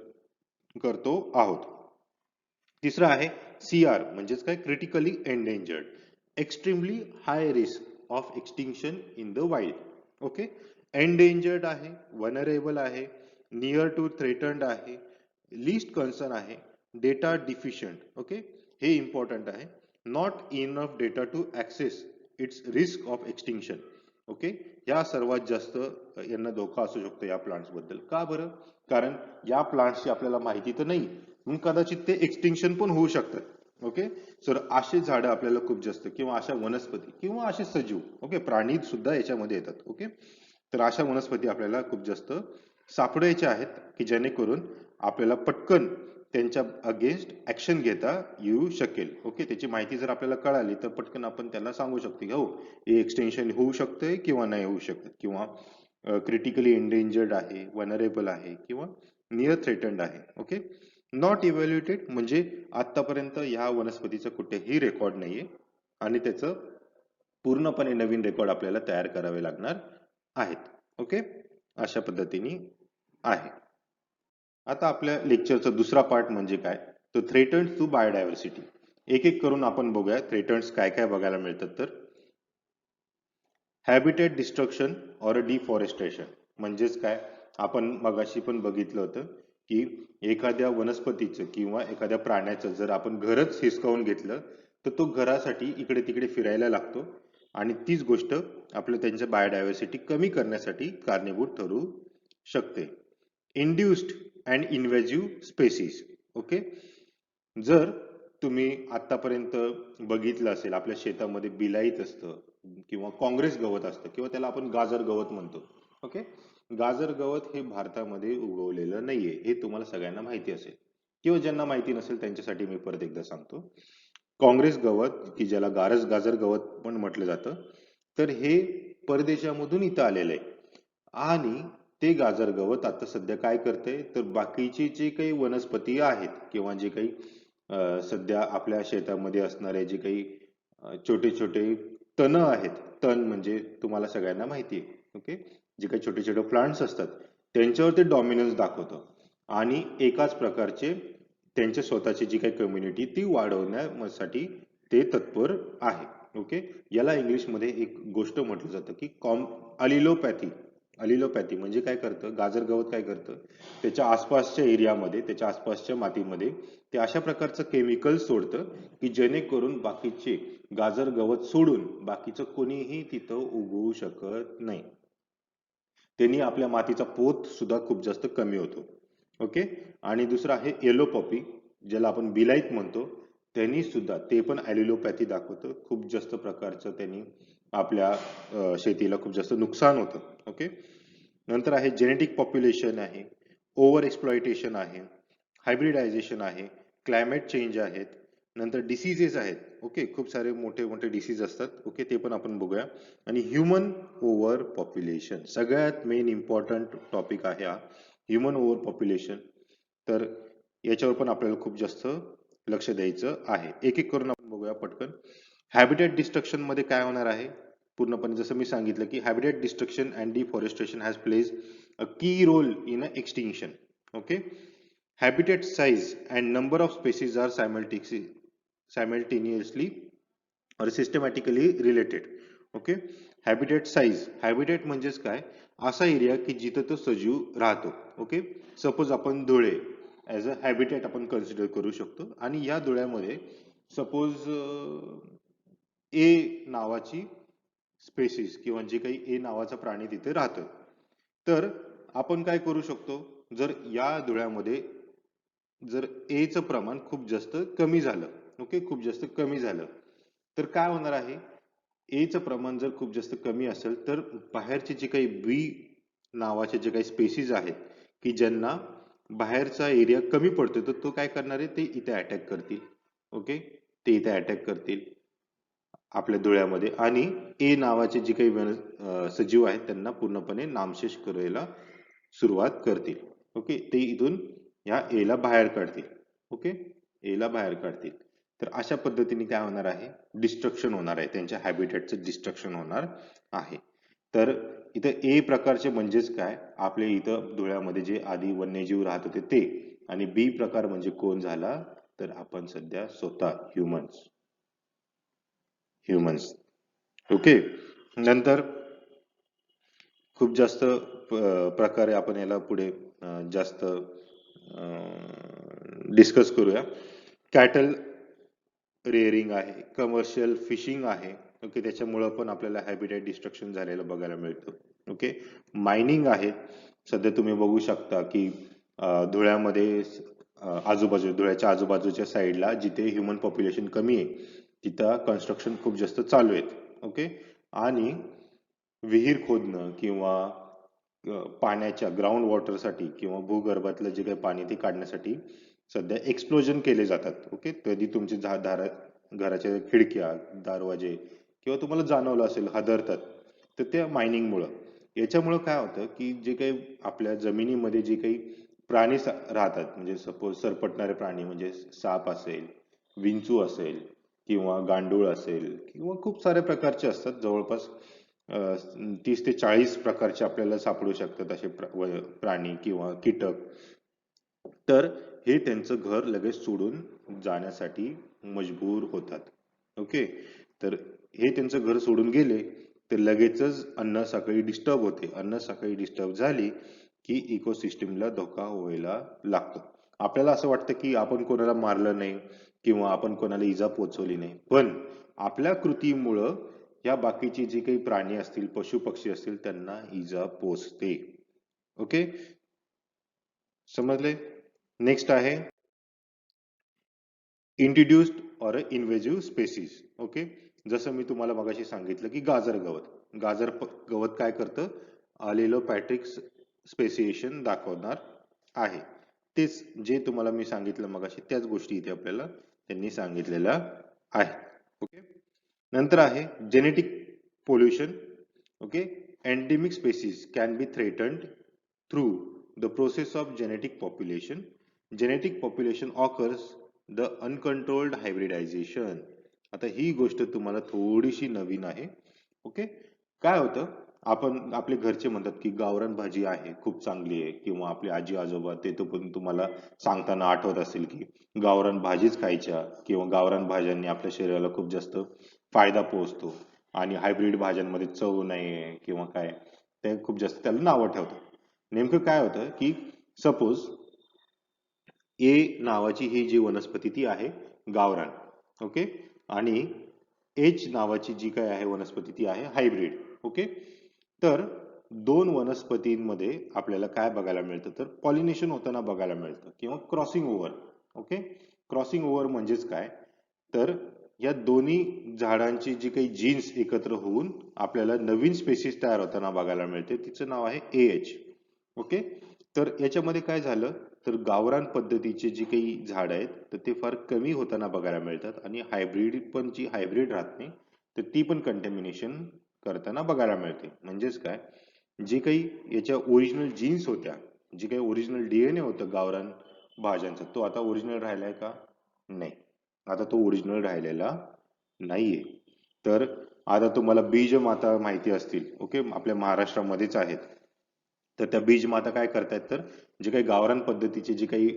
S1: करतो आहोत. तिसरं आहे CR म्हणजेच काय, critically endangered, extremely high risk of extinction in the wild. Okay. Endangered आहे, वनरेबल आहे, नियर टू थ्रेटन्ड आहे, लिस्ट कन्सर्न आहे, डेटा डिफिशियंट. ओके. हे इम्पॉर्टंट आहे. Not enough data to access its risk of extinction. Okay. या सर्वात जास्त यांना धोका असू शकतो या प्लांट्स बद्दल. का बरं, कारण या प्लांट्सची आपल्याला माहिती तर नाही, मग कदाचित ते एक्सटिंक्शन पण होऊ शकतात. ओके. सर असे झाडं आपल्याला खूप जास्त किंवा अशा वनस्पती किंवा असे सजीव, ओके, प्राणी सुद्धा याच्यामध्ये येतात. ओके. तर अशा वनस्पती आपल्याला खूप जास्त सापडायच्या आहेत की जेणेकरून आपल्याला पटकन त्यांच्या अगेन्स्ट ऍक्शन घेता येऊ शकेल. ओके. त्याची माहिती जर आपल्याला कळाली तर पटकन आपण त्यांना सांगू शकतो की हो हे एक्सटेन्शन होऊ शकतंय किंवा नाही होऊ शकत किंवा क्रिटिकली एंडेंजर्ड आहे, वनरेबल आहे किंवा नियर थ्रेटन्ड आहे. ओके. नॉट इव्हॅल्युएटेड म्हणजे आतापर्यंत ह्या वनस्पतीचा कुठेही रेकॉर्ड नाहीये आणि त्याचं पूर्णपणे नवीन रेकॉर्ड आपल्याला तयार करावे लागणार आहेत. ओके. अशा पद्धतीने आहे. आता आपल्या लेक्चरचा दुसरा पार्ट म्हणजे काय, तर थ्रेटन्स टू बायोडायव्हर्सिटी. एक एक करून आपण बघूया थ्रेटन्स काय काय बघायला मिळतात. तर हॅबिटेट डिस्ट्रक्शन ऑर डिफॉरेस्टेशन म्हणजेच काय, आपण मगाशी पण बघितलं होतं की एखाद्या वनस्पतीचं किंवा एखाद्या प्राण्याचं जर आपण घरच हिसकावून घेतलं तर तो घरासाठी इकडे तिकडे फिरायला लागतो आणि तीच गोष्ट आपल्या त्यांच्या बायोडायव्हर्सिटी कमी करण्यासाठी कारणीभूत ठरू शकते. Induced and invasive species. Okay. जर तुम्ही आतापर्यंत बघितलं असेल आपल्या शेतामध्ये बिलाईत असतं किंवा काँग्रेस गवत असतं किंवा त्याला आपण गाजर गवत म्हणतो. ओके. गाजर गवत हे भारतामध्ये उगवलेलं नाहीये, हे तुम्हाला सगळ्यांना माहिती असेल किंवा ज्यांना माहिती नसेल त्यांच्यासाठी मी परत एकदा सांगतो. काँग्रेस गवत, की ज्याला गाजर गवत पण म्हटलं जातं, तर हे परदेशामधून इथं आलेलं आहे. आणि ते गाजर गवत आता सध्या काय करतंय, तर बाकीचे जे काही वनस्पती आहेत किंवा जे काही सध्या आपल्या शेतामध्ये असणारे जे काही छोटे छोटे तण आहेत, तण म्हणजे तुम्हाला सगळ्यांना माहिती आहे, ओके, जे काही छोटे छोटे प्लांट्स असतात त्यांच्यावर ते डॉमिनन्स दाखवतं. आणि एकाच प्रकारचे त्यांच्या स्वतःची जी काही कम्युनिटी ती वाढवण्यासाठी ते तत्पर आहे. ओके, याला इंग्लिशमध्ये एक गोष्ट म्हटलं जातं की अलिलोपॅथी. अलिलोपॅथी म्हणजे काय करतं, गाजर गवत काय करतं, त्याच्या आसपासच्या एरियामध्ये, त्याच्या आसपासच्या मातीमध्ये ते अशा प्रकारचं केमिकल सोडतं की जेणेकरून बाकीचे गाजर गवत सोडून बाकीचं कोणीही तिथं उगवू शकत नाही. त्यांनी आपल्या मातीचा पोत सुद्धा खूप जास्त कमी होतो. ओके, आणि दुसरं आहे येलो पॉपी, ज्याला आपण बिलाईत म्हणतो. त्यांनी सुद्धा ते पण ॲलिलोपॅथी दाखवतं. खूप जास्त प्रकारचं त्यांनी आपल्या शेतीला खूप जास्त नुकसान होतं. ओके, नंतर आहे जेनेटिक पॉप्युलेशन आहे, ओव्हर एक्सप्लॉयटेशन आहे, हायब्रिडायझेशन आहे, क्लायमेट चेंज आहेत, नंतर डिसीजेस आहेत. ओके, खूप सारे मोठे मोठे डिसीज असतात. ओके, ते पण आपण बघूया. आणि ह्युमन ओव्हर पॉप्युलेशन, सगळ्यात मेन इम्पॉर्टंट टॉपिक आहे हा, ह्युमन ओव्हर पॉप्युलेशन. तर याच्यावर पण आपल्याला खूप जास्त लक्ष द्यायचं आहे. एक एक करून आपण बघूया पटकन. हॅबिटेट डिस्ट्रक्शन मध्ये काय होणार आहे, पूर्णपणे जसं मी सांगितलं की habitat destruction and deforestation has plays a key role in extinction. Okay, habitat size and number of species are simultaneously or systematically related. Okay, habitat size, habitat म्हणजेच काय, असा एरिया की जिथं तो सजीव राहतो. ओके, सपोज आपण धुळे ऍज अ हॅबिटेट आपण कन्सिडर करू शकतो. आणि या धुळ्यामध्ये सपोज ए नावाची स्पेसिस किंवा जे काही ए नावाचा प्राणी तिथे राहतं, तर आपण काय करू शकतो, जर या धुळ्यामध्ये जर ए चं प्रमाण खूप जास्त कमी झालं, ओके, खूप जास्त कमी झालं, तर काय होणार आहे, ए चं प्रमाण जर खूप जास्त कमी असेल तर बाहेरचे जे काही बी नावाचे जे काही स्पेसीज आहेत की ज्यांना बाहेरचा एरिया कमी पडतो, तर तो काय करणार आहे, ते इथे अटॅक करतील. ओके, ते इथे अटॅक करतील आपल्या धुळ्यामध्ये आणि ए नावाचे जे काही सजीव आहेत त्यांना पूर्णपणे नामशेष करायला सुरुवात करतील. ओके, ते इथून ह्या ए ला बाहेर काढतील. ओके, ए ला बाहेर काढतील. तर अशा पद्धतीने काय होणार आहे, डिस्ट्रक्शन होणार आहे, त्यांच्या हॅबिटेटचं डिस्ट्रक्शन होणार आहे. तर इथं ए प्रकारचे म्हणजेच काय, आपल्या इथं धुळ्यामध्ये जे आधी वन्यजीव राहत होते ते. आणि बी प्रकार म्हणजे कोण झाला, तर आपण सध्या स्वतः ह्युमन्स. ओके, नंतर खूप जास्त प्रकारे आपण याला पुढे जास्त डिस्कस करूया. कॅटल रेअरिंग आहे, कमर्शियल फिशिंग आहे. ओके, त्याच्यामुळं पण आपल्याला हॅबिटेट डिस्ट्रक्शन झालेलं बघायला मिळतं. ओके, मायनिंग आहे. सध्या तुम्ही बघू शकता की धुळ्यामध्ये धुळ्याच्या आजूबाजूच्या साईडला जिथे ह्युमन पॉप्युलेशन कमी आहे तिथं कन्स्ट्रक्शन खूप जास्त चालू आहेत. ओके, आणि विहीर खोदणं किंवा पाण्याच्या ग्राउंड वॉटरसाठी किंवा भूगर्भातलं जे काही पाणी ते काढण्यासाठी सध्या एक्सप्लोजन केले जातात. ओके, कधी तुमचे घराच्या खिडक्या, दरवाजे किंवा तुम्हाला जाणवलं असेल हादरतात, तर त्या मायनिंगमुळं. याच्यामुळं काय होतं की जे काही आपल्या जमिनीमध्ये जे काही प्राणी राहतात, म्हणजे सपोज सरपटणारे प्राणी म्हणजे साप असेल, विंचू असेल किंवा गांडूळ असेल किंवा खूप साऱ्या प्रकारचे असतात, जवळपास 30 ते 40 प्रकारचे आपल्याला सापडू शकतात असे प्राणी किंवा कीटक. तर हे त्यांचं घर लगेच सोडून जाण्यासाठी मजबूर होतात. ओके, तर हे त्यांचं घर सोडून गेले तर लगेचच अन्न साखळी डिस्टर्ब होते. अन्न साखळी डिस्टर्ब झाली की इकोसिस्टीमला धोका व्हायला लागतो. आपल्याला असं वाटतं की आपण कोणाला मारलं नाही किंवा आपण कोणाला इजा पोचवली नाही, पण आपल्या कृतीमुळं या बाकीचे जे काही प्राणी असतील, पशु पक्षी असतील, त्यांना इजा पोचते. ओके, समजले. नेक्स्ट आहे introduced or invasive species. Okay, जसं मी तुम्हाला मगाशी सांगितलं की गाजर गवत काय करतं, अलिलोपॅट्रिक स्पेसिएशन दाखवणार आहे. तेच जे तुम्हाला मी सांगितलं मगाशी त्याच गोष्टी इथे आपल्याला त्यांनी सांगितलेल्या आहे. ओके. नंतर आहे genetic pollution. Okay. Endemic species can be threatened through the process of genetic population. Genetic population occurs the uncontrolled hybridisation. आता ही गोष्ट तुम्हाला थोडीशी नवीन आहे. ओके. काय होतं, आपण आपले घरचे म्हणतात की गावरान भाजी आहे खूप चांगली आहे, किंवा आपले आजी आजोबा ते तो पण तुम्हाला सांगताना आठवत असेल की गावरान भाजीच खायच्या, किंवा गावरान भाज्यांनी आपल्या शरीराला खूप जास्त फायदा पोहोचतो, आणि हायब्रिड भाज्यांमध्ये चव नाही किंवा काय, ते खूप जास्त त्याला नावं ठेवतात. नेमकं काय होतं की सपोज ए नावाची ही जी वनस्पती ती आहे गावरान. ओके. आणि एच नावाची जी काय आहे वनस्पती ती आहे हायब्रिड. ओके. तर दोन वनस्पतींमध्ये आपल्याला काय बघायला मिळतं, तर पॉलिनेशन होताना बघायला मिळतं, किंवा crossing over. Okay. Crossing over म्हणजेच काय, तर या दोन्ही झाडांची जी काही जीन्स एकत्र होऊन आपल्याला नवीन स्पेसिस तयार होताना बघायला मिळते, तिचं नाव आहे एएच. ओके. तर याच्यामध्ये काय झालं, तर गावरान पद्धतीचे जी काही झाड आहेत तर ते फार कमी होताना बघायला मिळतात, आणि हायब्रिड पण जी हायब्रिड राहत नाही तर ती पण कंटॅमिनेशन करताना बघायला मिळते. म्हणजेच काय, जे काही याच्या ओरिजिनल जीन्स होत्या, जे काही ओरिजिनल डीएनए होतं गावरान भाज्यांचा, तो आता ओरिजिनल राहिलाय का? नाही. आता तो ओरिजिनल राहिलेला नाहीये. तर आता तुम्हाला बीज माता माहिती असतील. ओके. आपल्या महाराष्ट्रामध्येच आहेत. तर त्या बीज माता काय करतायत, तर जे काही गावरान पद्धतीचे जे काही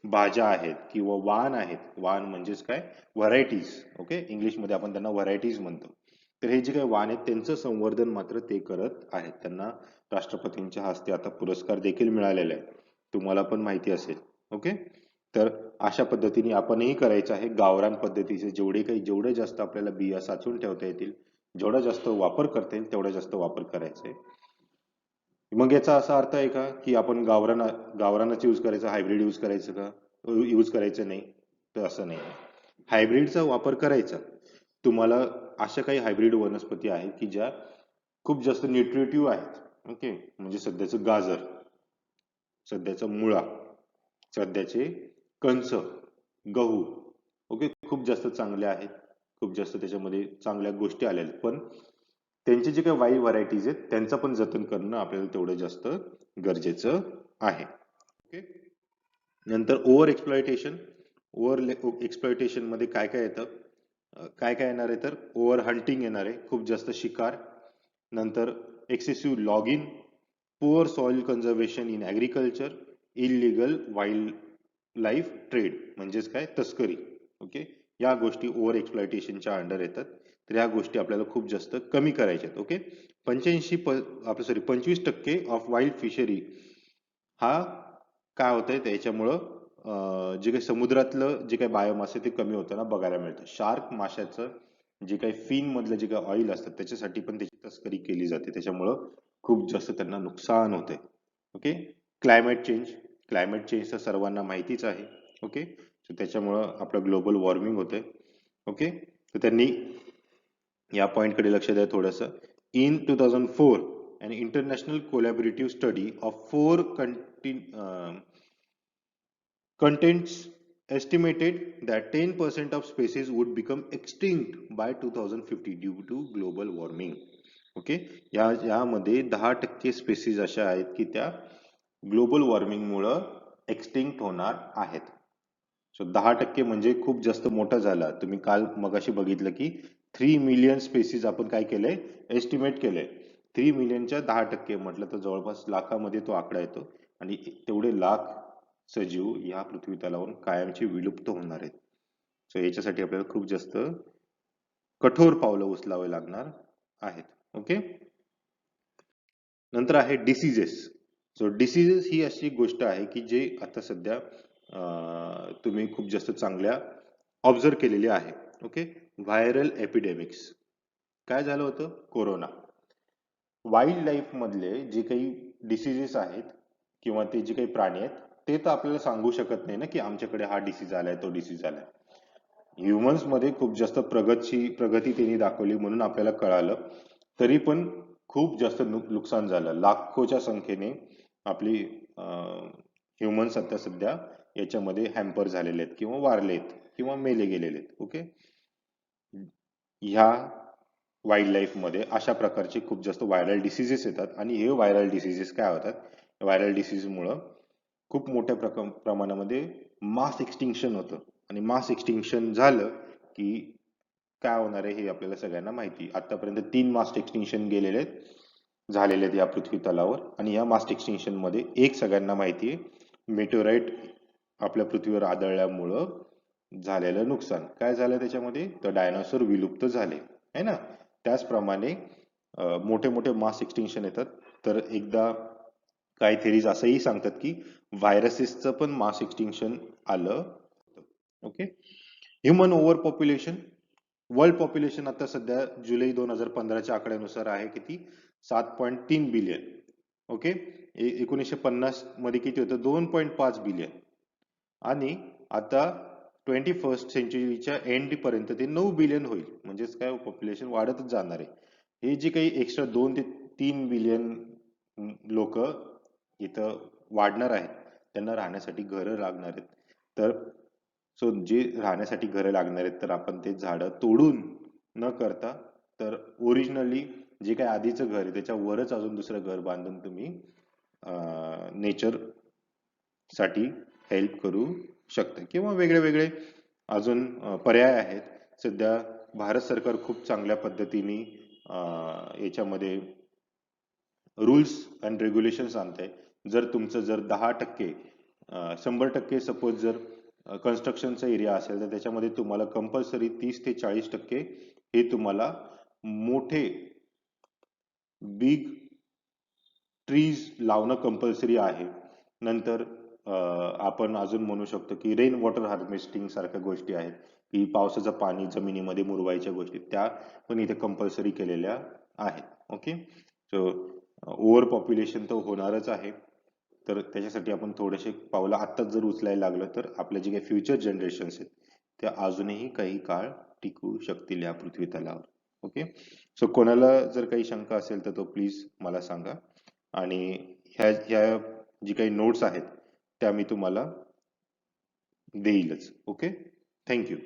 S1: भाज्या आहेत किंवा वाण आहेत, वाण म्हणजेच काय, व्हरायटीज. ओके. इंग्लिशमध्ये आपण त्यांना व्हरायटीज म्हणतो. तर हे जे काही वाण आहेत त्यांचं संवर्धन मात्र ते करत आहेत. त्यांना राष्ट्रपतींच्या हस्ते आता पुरस्कार देखील मिळालेला आहे, तुम्हाला पण माहिती असेल. ओके. तर अशा पद्धतीने आपणही करायचं आहे. गावरान पद्धतीचे जेवढे जास्त आपल्याला बिया साचून ठेवता येतील, जेवढा जास्त वापर करता येईल तेवढा जास्त वापर करायचा आहे. मग याचा असा अर्थ आहे का की आपण गावरानच यूज करायचं, हायब्रिड यूज करायचं का, यूज करायचं नाही? तर असं नाही. हायब्रिडचा वापर करायचा. तुम्हाला अशा काही हायब्रिड वनस्पती आहेत की ज्या खूप जास्त न्यूट्रिटिव्ह आहेत. ओके. म्हणजे सध्याचं गाजर, सध्याचा मुळा, सध्याचे कंस, गहू. ओके. खूप जास्त चांगले आहेत, खूप जास्त त्याच्यामध्ये चांगल्या गोष्टी आल्या आहेत, पण त्यांचे जे काही वाईल्ड व्हरायटीज आहेत त्यांचं पण जतन करणं आपल्याला तेवढं जास्त गरजेचं आहे. ओके. नंतर ओव्हर एक्सप्लॉयटेशन. ओव्हर एक्सप्लॉयटेशन मध्ये काय काय येतं, काय काय येणार आहे, तर ओव्हर हंटिंग येणार आहे, खूप जास्त शिकार. नंतर excessive logging, poor soil conservation in agriculture, illegal wild life trade, म्हणजेच काय, तस्करी. ओके. या गोष्टी ओव्हर एक्सप्लॉयटेशनच्या अंडर येतात. तर या गोष्टी आपल्याला खूप जास्त कमी करायच्या आहेत. ओके. 25% ऑफ वाईल्ड फिशरी हा काय होतंय त्याच्यामुळं, जे काही समुद्रातलं जे काही बायोमास आहे ते कमी होताना बघायला मिळतं. शार्क माशाचं जे काही फिन मधलं जे काही ऑइल असतं त्याच्यासाठी पण त्याची तस्करी केली जाते, त्याच्यामुळं खूप जास्त त्यांना नुकसान होतंय. Okay. Climate change. Climate change तर सर्वांना माहितीच आहे. ओके. तर त्याच्यामुळं आपलं ग्लोबल वॉर्मिंग होतंय. ओके. तर त्यांनी या पॉइंटकडे लक्ष द्या थोडंसं. In 2004 an international collaborative study of four contents estimated that 10% of species would become extinct by 2050 due to global warming. Okay. यामध्ये 10% स्पेसीज अशा आहेत की त्या ग्लोबल वॉर्मिंगमुळं एक्सटिंक्ट होणार आहेत. सो 10% म्हणजे खूप जास्त मोठा झाला. तुम्ही काल मगाशी बघितलं की 3 मिलियन स्पेसीज आपण काय केलंय, एस्टिमेट केलंय. 3 मिलियनच्या 10% म्हटलं तर जवळपास लाखामध्ये तो आकडा येतो, आणि तेवढे लाख सजीव या पृथ्वी तलावरून कायमचे विलुप्त होणार आहेत. सो याच्यासाठी आपल्याला खूप जास्त कठोर पावलं उचलावे लागणार आहेत. ओके. नंतर आहे डिसीजेस. सो डिसीजेस ही अशी गोष्ट आहे की जे आता सध्या तुम्ही खूप जास्त चांगल्या ऑब्झर्व केलेली आहे. ओके. Viral epidemics. काय झालं होतं, कोरोना. वाईल्ड लाईफ मधले जे काही डिसीजेस आहेत किंवा ते जे काही प्राणी आहेत ते तर आपल्याला सांगू शकत नाही ना की आमच्याकडे हा डिसीज आलाय, तो डिसीज आलाय. ह्युमन्स मध्ये खूप जास्त प्रगती त्यांनी दाखवली म्हणून आपल्याला कळालं, तरी पण खूप जास्त नुकसान झालं. लाखोच्या संख्येने आपली ह्युमन्स आता सध्या याच्यामध्ये हॅम्पर झालेले आहेत, किंवा वारले आहेत, किंवा मेले गेलेले आहेत. ओके. ह्या वाईल्ड लाईफ मध्ये अशा प्रकारचे खूप जास्त व्हायरल डिसिजेस येतात आणि हे व्हायरल डिसिजेस काय होतात, व्हायरल डिसीजमुळं खूप मोठ्या प्रमाणामध्ये मास एक्सटिंक्शन होतं आणि मास एक्सटिंक्शन झालं की काय होणार आहे हे आपल्याला सगळ्यांना माहिती. आतापर्यंत 3 मास एक्सटिंक्शन झालेले आहेत या पृथ्वी तलावर आणि या मास एक्सटिंक्शन मध्ये एक सगळ्यांना माहिती आहे, मेटेओराइट आपल्या पृथ्वीवर आदळल्यामुळं झालेलं नुकसान. काय झालं त्याच्यामध्ये, तर डायनासोर विलुप्त झाले है ना. त्याचप्रमाणे मोठे मोठे मास एक्सटिंक्शन येतात. तर एकदा काही थेरीज असंही सांगतात की व्हायरसेसचं पण मास एक्सटिंक्शन आलं. Okay. Human over population, world population आता सध्या जुलै 2015च्या आकड्यानुसार आहे किती, 7.3 बिलियन. ओके. 1950 मध्ये किती होतं, 2.5 बिलियन. आणि आता 21st सेंचुरीच्या एंड पर्यंत ते 9 बिलियन होईल. म्हणजेच काय, पॉप्युलेशन वाढतच जाणार आहे. हे जे काही एक्स्ट्रा 2 ते 3 बिलियन लोक इथं वाढणार आहेत, त्यांना राहण्यासाठी घरं लागणार आहेत. तर सो जे राहण्यासाठी घरं लागणार आहेत, तर आपण ते झाडं तोडून न करता, तर ओरिजिनली जे काही आधीचं घर आहे त्याच्यावरच अजून दुसरं घर बांधून तुम्ही नेचर साठी हेल्प करू शकता. किंवा वेगळे वेगळे अजून पर्याय आहेत. सध्या भारत सरकार खूप चांगल्या पद्धतीने याच्यामध्ये रूल्स अँड रेग्युलेशन्स आणते. जर तुमचं जर 10% 100% सपोज जर कन्स्ट्रक्शनचा एरिया असेल, तर त्याच्यामध्ये तुम्हाला कंपल्सरी 30 ते 40% हे तुम्हाला मोठे बिग ट्रीज लावणं कंपल्सरी आहे. नंतर आपण अजून म्हणू शकतो की रेन वॉटर हार्वेस्टिंग सारख्या गोष्टी आहेत, की पावसाचं पाणी जमिनीमध्ये मुरवायच्या गोष्टी, त्या पण इथे कंपल्सरी केलेल्या आहेत. ओके. सो ओव्हर पॉप्युलेशन तर होणारच आहे. तर त्याच्यासाठी आपण थोडेसे पावलं आत्ताच जर उचलायला लागलं, तर आपल्या जे काही फ्युचर जनरेशन्स आहेत त्या अजूनही काही काळ टिकू शकतील या पृथ्वी तलावर. ओके. सो कोणाला जर काही शंका असेल तर तो प्लीज मला सांगा. आणि ह्या जी काही नोट्स आहेत त्या मी तुम्हाला देईलच. ओके. थँक्यू.